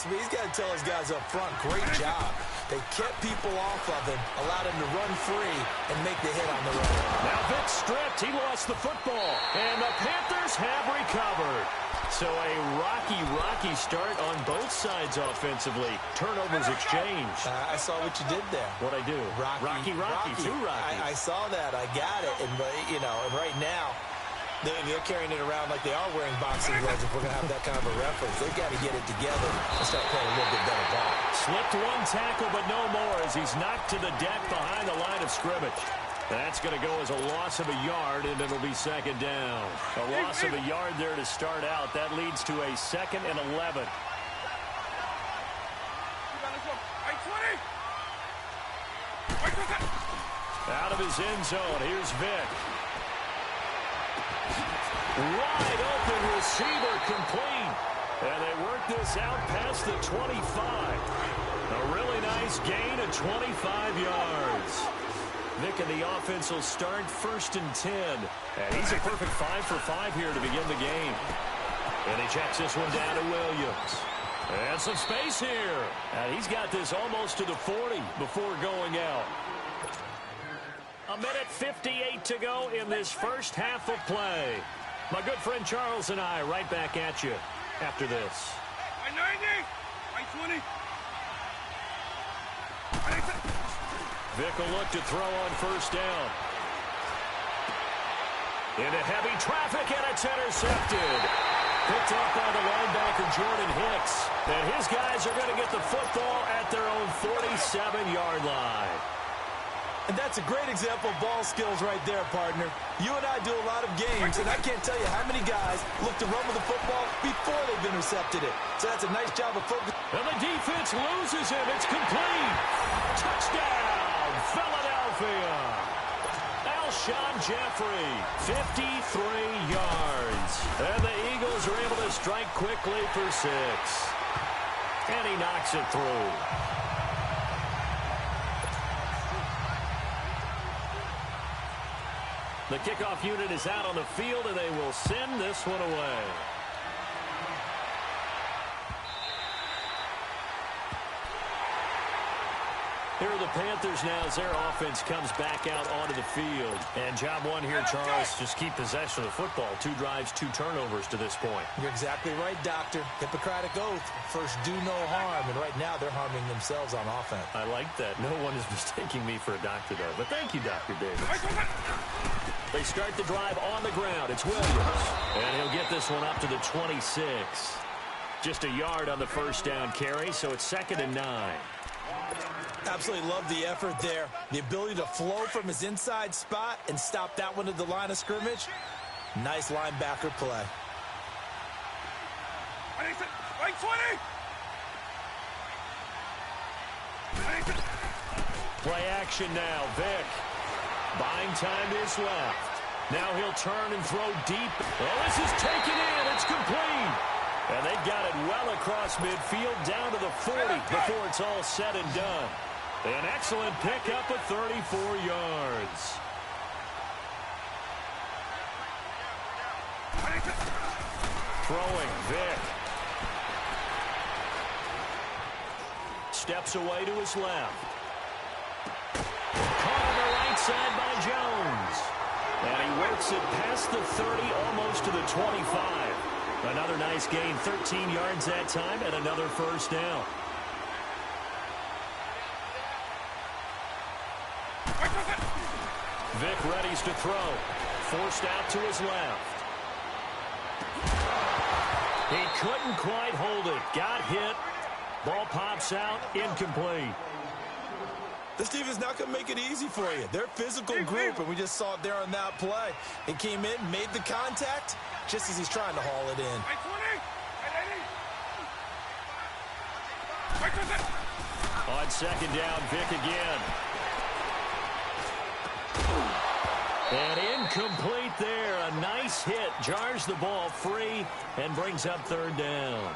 tell his guys up front, great job. They kept people off of him, allowed him to run free, and make the hit on the run. Now Vick stripped. He lost the football. And the Panthers have recovered. So a rocky start on both sides offensively. Turnovers exchanged. I saw what you did there. What'd I do? Rocky. Two Rockies. I saw that. I got it. And, and right now, they're carrying it around like they are wearing boxing gloves. If we're going to have that kind of a reference, they've got to get it together and start playing a little bit better ball. Slipped one tackle, but no more as he's knocked to the deck behind the line of scrimmage. That's going to go as a loss of a yard, and it'll be 2nd down. A loss of a yard there to start out. That leads to a 2nd and 11. Out of his end zone, here's Vick. Wide open receiver complete. And they work this out past the 25. A really nice gain of 25 yards. Vick and the offense will start 1st and 10. And he's a perfect 5 for 5 here to begin the game. And he checks this one down to Williams. And some space here. And he's got this almost to the 40 before going out. A minute 58 to go in this first half of play. My good friend Charles and I right back at you after this. I 90, I 20. Vick will look to throw on 1st down. Into heavy traffic, and it's intercepted. Picked up by the linebacker Jordan Hicks. And his guys are going to get the football at their own 47-yard line. And that's a great example of ball skills right there, partner. You and I do a lot of games, and I can't tell you how many guys look to run with the football before they've intercepted it. So that's a nice job of focus. And the defense loses him. It's complete. Touchdown, Philadelphia. Alshon Jeffrey, 53 yards. And the Eagles are able to strike quickly for 6. And he knocks it through. The kickoff unit is out on the field, and they will send this one away. Here are the Panthers now as their offense comes back out onto the field. And job one here, Charles, just keep possession of the football. 2 drives, 2 turnovers to this point. You're exactly right, Doctor. Hippocratic oath. First, do no harm. And right now, they're harming themselves on offense. I like that. No one is mistaking me for a doctor, though. But thank you, Dr. Davis. They start the drive on the ground. It's Williams. And he'll get this one up to the 26. Just a yard on the 1st down carry, so it's 2nd and 9. Absolutely love the effort there. The ability to flow from his inside spot and stop that one at the line of scrimmage. Nice linebacker play. I 20. Play action now. Vick. Buying time to his left. Now he'll turn and throw deep. Oh, this is taken in. It's complete. And they've got it well across midfield down to the 40 before it's all said and done. An excellent pickup of 34 yards. Throwing, Vic. Steps away to his left. Caught on the right side by Jones. And he works it past the 30, almost to the 25. Another nice gain, 13 yards that time, and another first down. Vic readies to throw. Forced out to his left. He couldn't quite hold it. Got hit. Ball pops out. Incomplete. This defense not going to make it easy for you. They're a physical group, and we just saw it there on that play. He came in, made the contact, just as he's trying to haul it in. On second down, Vic again. And incomplete there. A nice hit. Jars the ball free and brings up third down.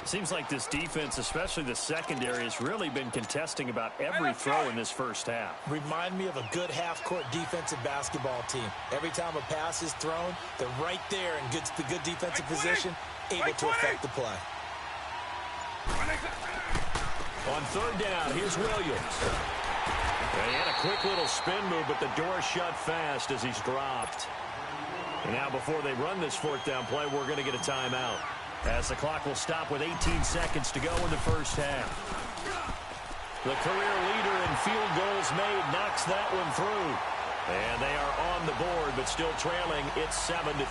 Seems like this defense, especially the secondary, has really been contesting about every throw in this first half. Remind me of a good half-court defensive basketball team. Every time a pass is thrown, they're right there in good defensive position, able to affect the play. On third down, here's Williams. And he had a quick little spin move, but the door shut fast as he's dropped. And now before they run this fourth down play, we're going to get a timeout, as the clock will stop with 18 seconds to go in the first half. The career leader in field goals made knocks that one through. And they are on the board, but still trailing. It's 7-3.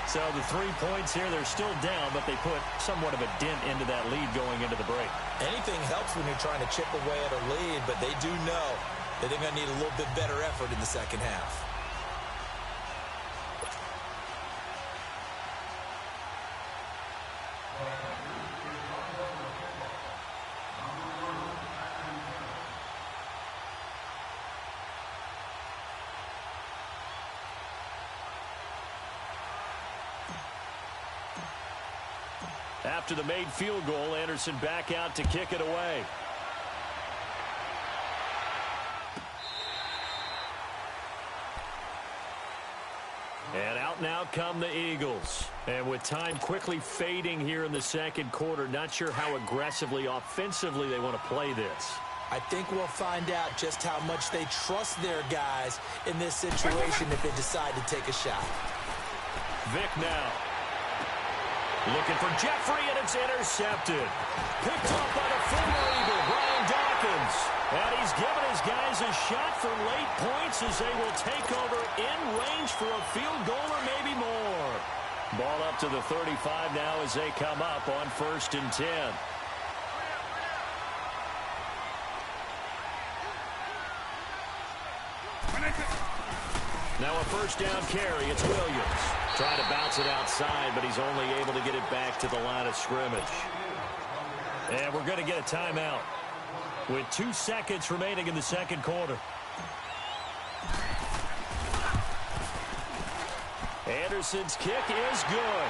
So the 3 points here, they're still down, but they put somewhat of a dent into that lead going into the break. Anything helps when you're trying to chip away at a lead, but they do know that they're going to need a little bit better effort in the second half. After the made field goal, Anderson back out to kick it away. And out now come the Eagles. And with time quickly fading here in the second quarter, not sure how aggressively, offensively they want to play this. I think we'll find out just how much they trust their guys in this situation if they decide to take a shot. Vic now. Looking for Jeffrey, and it's intercepted. Picked up by the former Eagle, Brian Dawkins. And he's given his guys a shot for late points as they will take over in range for a field goal or maybe more. Ball up to the 35 now as they come up on 1st and 10. Now a first down carry. It's Williams. Trying to bounce it outside, but he's only able to get it back to the line of scrimmage. And we're going to get a timeout with 2 seconds remaining in the second quarter. Anderson's kick is good.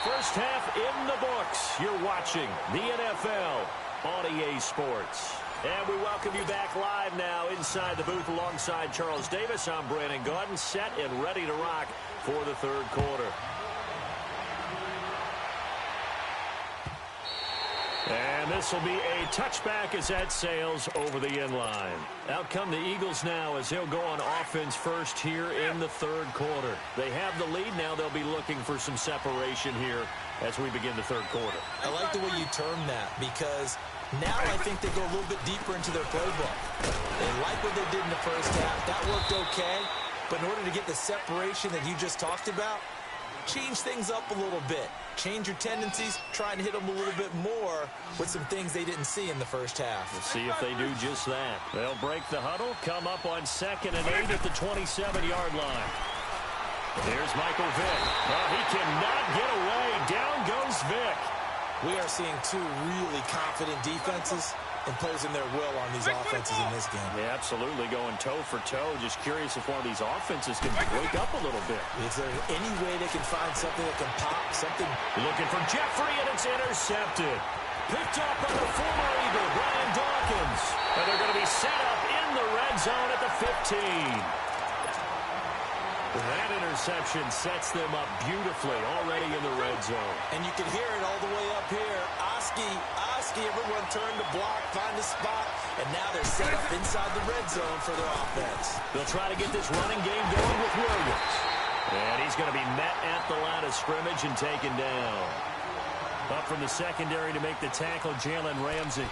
First half in the books. You're watching the NFL on EA Sports. And we welcome you back live now inside the booth alongside Charles Davis. I'm Brandon Gaudin, set and ready to rock for the third quarter. And this will be a touchback as that sails over the end line. Out come the Eagles now as they'll go on offense first here in the third quarter. They have the lead. Now they'll be looking for some separation here as we begin the third quarter. I like the way you term that because now I think they go a little bit deeper into their playbook. They like what they did in the first half. That worked okay. But in order to get the separation that you just talked about, change things up a little bit. Change your tendencies. Try and hit them a little bit more with some things they didn't see in the first half. We'll see if they do just that. They'll break the huddle, come up on 2nd and 8 at the 27-yard line. There's Michael Vick. Oh, he cannot get away. Down goes Vick. We are seeing two really confident defenses imposing their will on these offenses in this game. Yeah, absolutely, going toe for toe. Just curious if one of these offenses can wake up a little bit. Is there any way they can find something that can pop, something? Looking for Jeffrey, and it's intercepted. Picked up by the former Eagle, Brian Dawkins. And they're going to be set up in the red zone at the 15. That interception sets them up beautifully already in the red zone. And you can hear it all the way up here. Oski, everyone turned to block, find a spot, and now they're set up inside the red zone for their offense. They'll try to get this running game going with Williams. And he's going to be met at the line of scrimmage and taken down. Up from the secondary to make the tackle, Jalen Ramsey.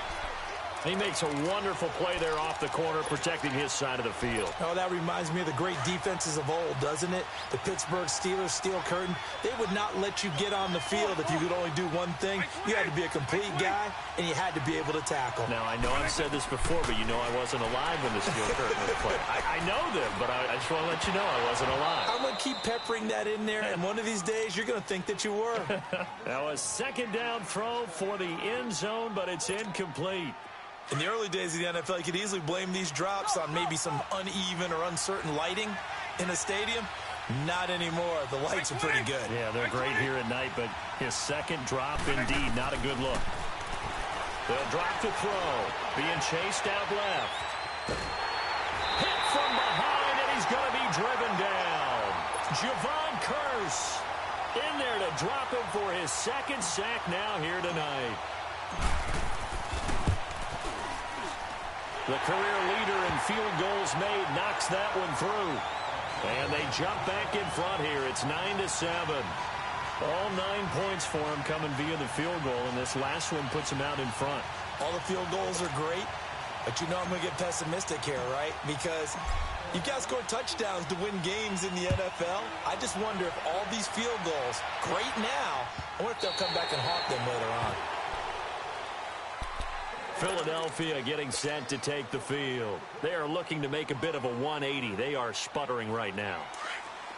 He makes a wonderful play there off the corner, protecting his side of the field. Oh, that reminds me of the great defenses of old, doesn't it? The Pittsburgh Steelers, Steel Curtain. They would not let you get on the field if you could only do one thing. You had to be a complete guy, and you had to be able to tackle. Now, I know I've said this before, but you know I wasn't alive when the Steel Curtain was played. I know them, but I just want to let you know I wasn't alive. I'm going to keep peppering that in there, and one of these days you're going to think that you were. That was second down throw for the end zone, but it's incomplete. In the early days of the NFL, you could easily blame these drops on maybe some uneven or uncertain lighting in a stadium. Not anymore. The lights are pretty good. Yeah, they're great here at night, but his second drop, indeed, not a good look. They'll drop to throw. Being chased out left. Hit from behind, and he's going to be driven down. Javon Curse in there to drop him for his second sack now here tonight. The career leader in field goals made knocks that one through. And they jump back in front here. It's 9-7. All 9 points for him coming via the field goal, and this last one puts him out in front. All the field goals are great, but you know I'm going to get pessimistic here, right? Because you've got to score touchdowns to win games in the NFL. I just wonder if all these field goals, great now, I wonder if they'll come back and haunt them later on. Philadelphia getting set to take the field. They are looking to make a bit of a 180. They are sputtering right now.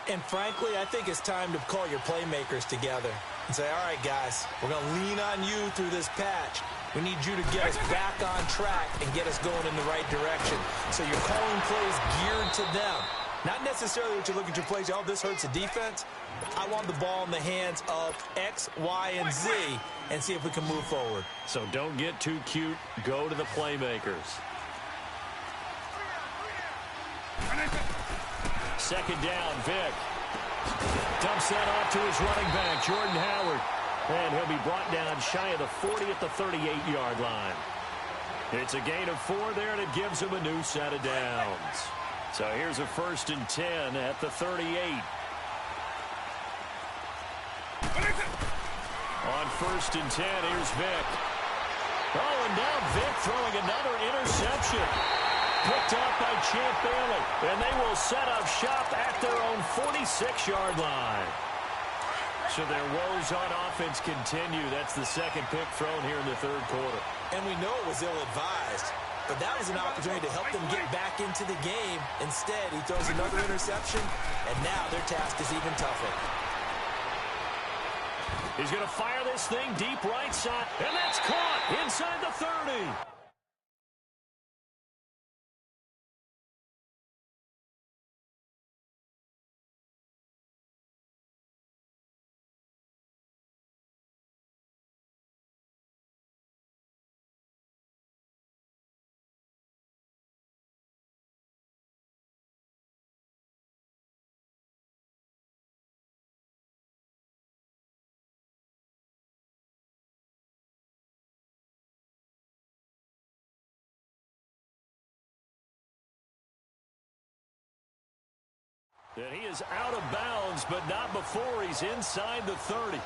And frankly, I think it's time to call your playmakers together and say, all right, guys, we're going to lean on you through this patch. We need you to get us back on track and get us going in the right direction. So you're calling plays geared to them. Not necessarily that you look at your plays, oh, this hurts the defense. I want the ball in the hands of X, Y, and Z and see if we can move forward. So don't get too cute. Go to the playmakers. Second down, Vick. Dumps that off to his running back, Jordan Howard. And he'll be brought down shy of the 40 at the 38-yard line. It's a gain of 4 there, and it gives him a new set of downs. So here's a 1st and 10 at the 38. On 1st and 10, here's Vick. Oh, and now Vick throwing another interception. Picked up by Champ Bailey. And they will set up shop at their own 46-yard line. So their woes on offense continue. That's the second pick thrown here in the third quarter. And we know it was ill-advised. But that was an opportunity to help them get back into the game. Instead, he throws another interception, and now their task is even tougher. He's going to fire this thing deep right side, and that's caught inside the 30. And he is out of bounds, but not before he's inside the 30.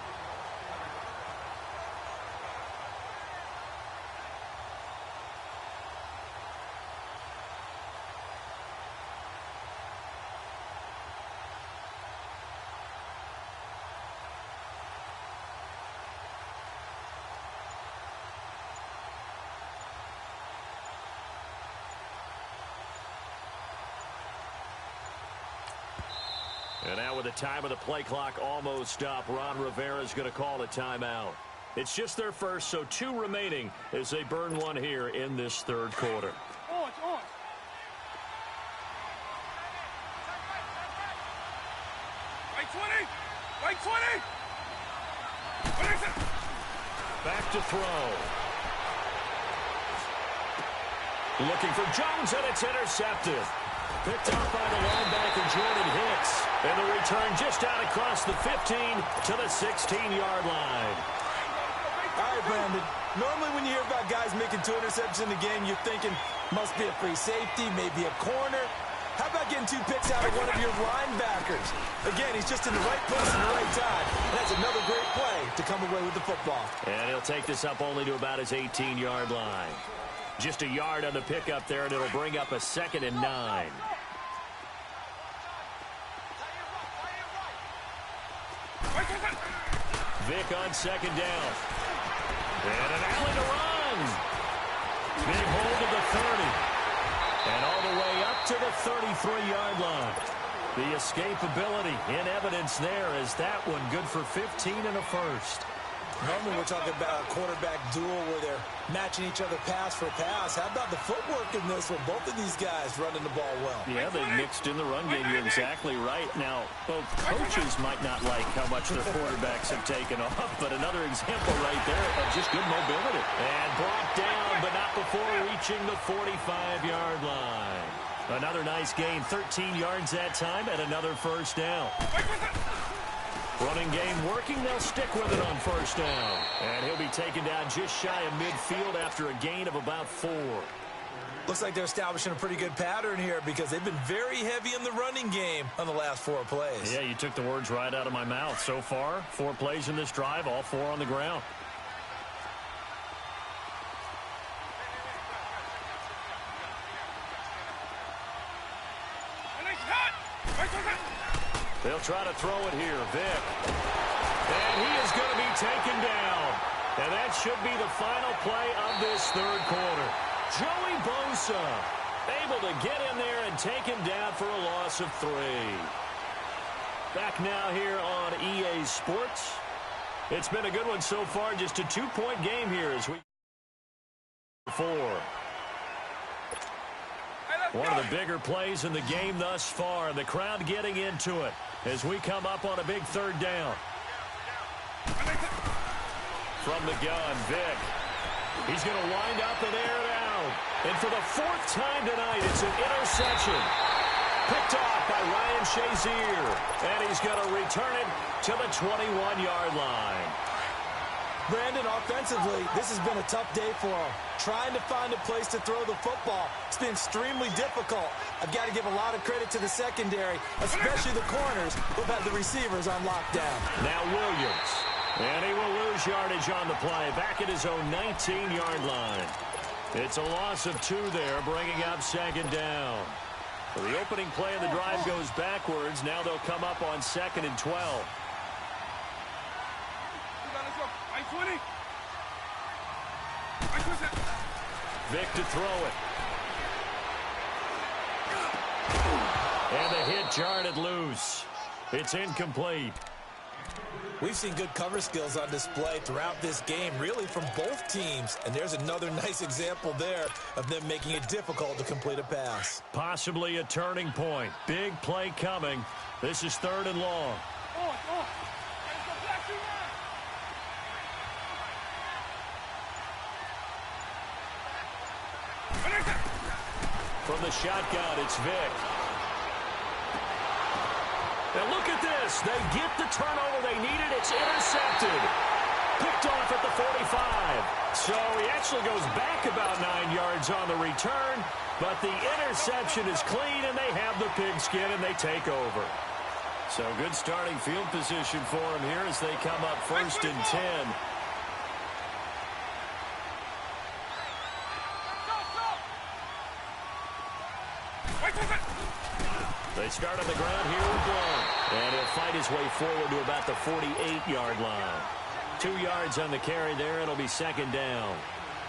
And now with the time of the play clock almost up, Ron Rivera is going to call a timeout. It's just their first, so 2 remaining as they burn one here in this third quarter. On. Right 20. Right 20. Back to throw. Looking for Jones, and it's intercepted. Picked up by the linebacker, Jordan Hicks. And the return just out across the 15 to the 16-yard line. All right, Brandon. Normally when you hear about guys making 2 interceptions in the game, you're thinking must be a free safety, maybe a corner. How about getting 2 picks out of one of your linebackers? Again, he's just in the right place at the right time. That's another great play to come away with the football. And he'll take this up only to about his 18-yard line. Just a yard on the pickup there, and it'll bring up a 2nd and 9. Vick on 2nd down. And an alley to run. Big hold of the 30. And all the way up to the 33-yard line. The escapability in evidence there as that one good for 15 and a first. Normally we're talking about a quarterback duel where they're matching each other pass for pass. How about the footwork in this one? Both of these guys running the ball well. Yeah, they mixed in the run game. You're exactly right. Now, both coaches might not like how much their quarterbacks have taken off, but another example right there of just good mobility. And brought down, but not before reaching the 45-yard line. Another nice gain, 13 yards that time, and another first down. Running game working, they'll stick with it on first down. And he'll be taken down just shy of midfield after a gain of about 4. Looks like they're establishing a pretty good pattern here because they've been very heavy in the running game on the last 4 plays. Yeah, you took the words right out of my mouth. So far, 4 plays in this drive, all 4 on the ground. They'll try to throw it here. Vick. And he is going to be taken down. And that should be the final play of this 3rd quarter. Joey Bosa able to get in there and take him down for a loss of 3. Back now here on EA Sports. It's been a good one so far. Just a 2-point game here as we 4. One of the bigger plays in the game thus far. The crowd getting into it as we come up on a big 3rd down. From the gun, Vick. He's going to wind up and air it out. And for the 4th time tonight, it's an interception. Picked off by Ryan Shazier. And he's going to return it to the 21-yard line. Brandon, offensively, this has been a tough day for him. Trying to find a place to throw the football. It's been extremely difficult. I've got to give a lot of credit to the secondary, especially the corners who've had the receivers on lockdown. Now Williams. And he will lose yardage on the play. Back at his own 19-yard line. It's a loss of 2 there, bringing up 2nd down. Well, the opening play of the drive goes backwards. Now they'll come up on 2nd and 12. Vick to throw it. And the hit jarred loose. It's incomplete. We've seen good cover skills on display throughout this game, really from both teams. And there's another nice example there of them making it difficult to complete a pass. Possibly a turning point. Big play coming. This is 3rd and long. From the shotgun, it's Vick. Now look at this. They get the turnover they needed. It's intercepted. Picked off at the 45. So he actually goes back about 9 yards on the return. But the interception is clean, and they have the pigskin, and they take over. So good starting field position for him here as they come up 1st and 10. They start on the ground here with Blount. And he'll fight his way forward to about the 48-yard line. 2 yards on the carry there. It'll be 2nd down.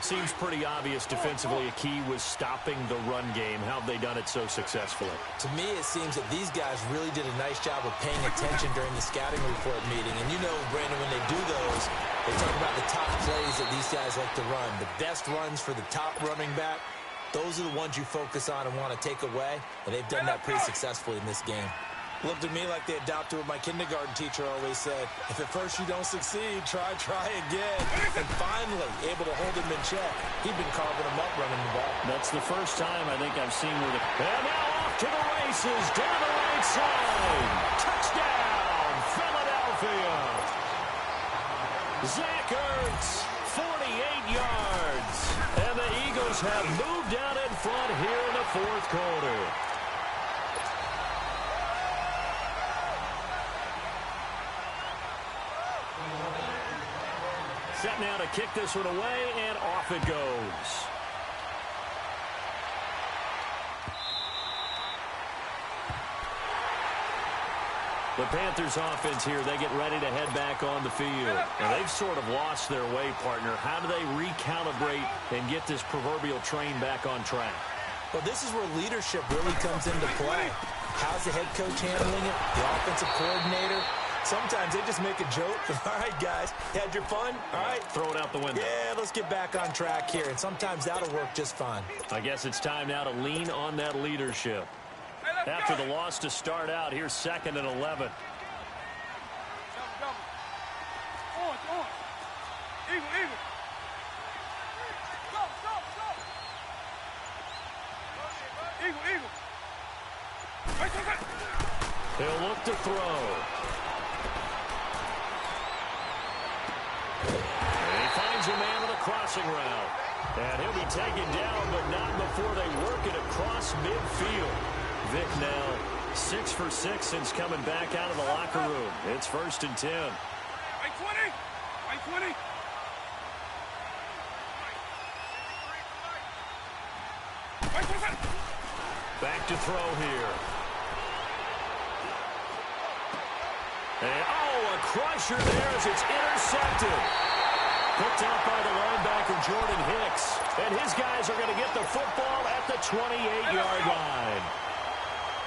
Seems pretty obvious defensively a key was stopping the run game. How have they done it so successfully? To me, it seems that these guys really did a nice job of paying attention during the scouting report meeting. And you know, Brandon, when they do those, they talk about the top plays that these guys like to run. The best runs for the top running back. Those are the ones you focus on and want to take away, and they've done that pretty successfully in this game. Looked at me like they adopted what my kindergarten teacher always said. If at first you don't succeed, try again. And finally, able to hold him in check. He'd been carving him up running the ball. That's the first time I think I've seen where the... And now off to the races, down the right side. Touchdown, Philadelphia. Zach Ertz, 48 yards. And the Eagles have moved out in front here in the fourth quarter. Set now to kick this one away, and off it goes. The Panthers offense here, they get ready to head back on the field. And they've sort of lost their way, partner. How do they recalibrate and get this proverbial train back on track? Well, this is where leadership really comes into play. How's the head coach handling it? The offensive coordinator? Sometimes they just make a joke. All right, guys, had your fun? All right. Throw it out the window. Yeah, let's get back on track here. And sometimes that'll work just fine. I guess it's time now to lean on that leadership. After the loss to start out, here's 2nd and 11. Eagle. Go. Eagle. He'll look to throw. And he finds a man on the crossing route. And he'll be taken down, but not before they work it across midfield. Vic now 6 for 6 since coming back out of the locker room. It's 1st and 10. Right 20. Back to throw here. And, a crusher there as it's intercepted. Picked up by the linebacker, Jordan Hicks. And his guys are going to get the football at the 28-yard line.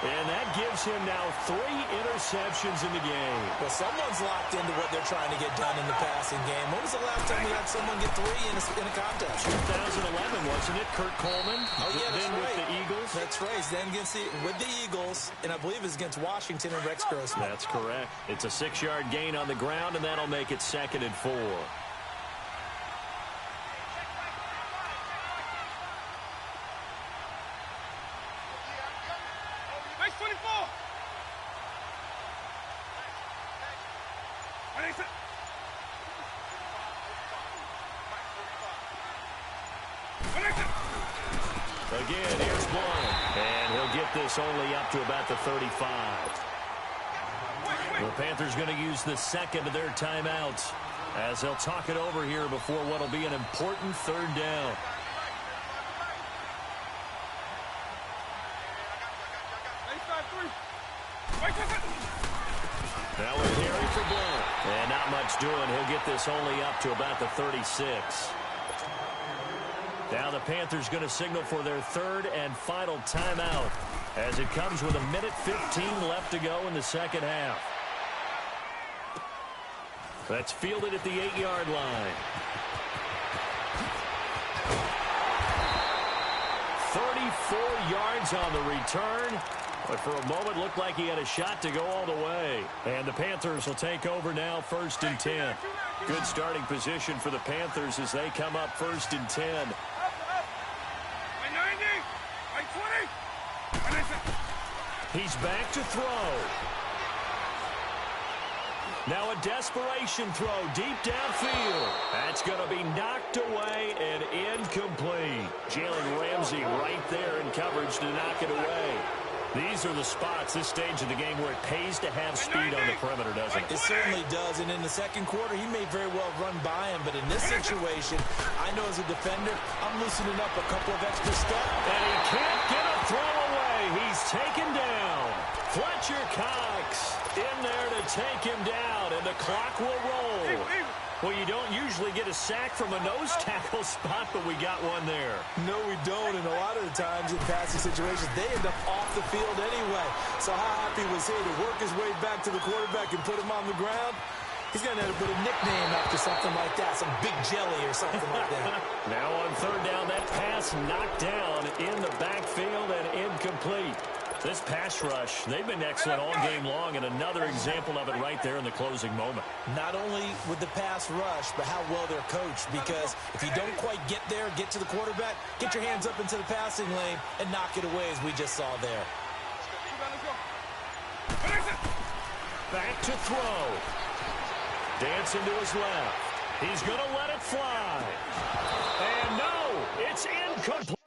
And that gives him now 3 interceptions in the game. Well, someone's locked into what they're trying to get done in the passing game. When was the last time we had someone get 3 in a contest? 2011, wasn't it? Kurt Coleman. Oh, yeah, that's then right. with the Eagles. That's right. Then with the Eagles, and I believe it's against Washington and Rex Grossman. That's correct. It's a 6-yard gain on the ground, and that'll make it 2nd and 4. Nice 24. Again, here's one. And he'll get this only up to about the 35. The Panthers going to use the 2nd of their timeouts as they'll talk it over here before what will be an important 3rd down. Now with Harry for Blount. And not much doing. He'll get this only up to about the 36. Now the Panthers going to signal for their 3rd and final timeout as it comes with 1:15 left to go in the 2nd half. That's fielded at the 8-yard line. 34 yards on the return. But for a moment, looked like he had a shot to go all the way. And the Panthers will take over now, 1st and 10. Good starting position for the Panthers as they come up 1st and 10. He's back to throw. Now a desperation throw deep downfield. That's going to be knocked away and incomplete. Jalen Ramsey right there in coverage to knock it away. These are the spots, this stage of the game, where it pays to have speed on the perimeter, doesn't it? It certainly does, and in the 2nd quarter, he may very well run by him, but in this situation, I know as a defender, I'm loosening up a couple of extra steps. And he can't get a throw away. He's taken down. Fletcher Cox in there to take him down, and the clock will roll. Well, you don't usually get a sack from a nose tackle spot, but we got one there. No, we don't, and a lot of the times in passing situations, they end up off the field anyway. So how happy was he to work his way back to the quarterback and put him on the ground? He's going to have to put a nickname after something like that, some Big Jelly or something like that. Now on 3rd down, that pass knocked down in the backfield and incomplete. This pass rush, they've been excellent all game long, and another example of it right there in the closing moment. Not only with the pass rush, but how well they're coached, because if you don't quite get there, get to the quarterback, get your hands up into the passing lane and knock it away, as we just saw there. Back to throw. Dancing to his left. He's going to let it fly. And no, it's incomplete.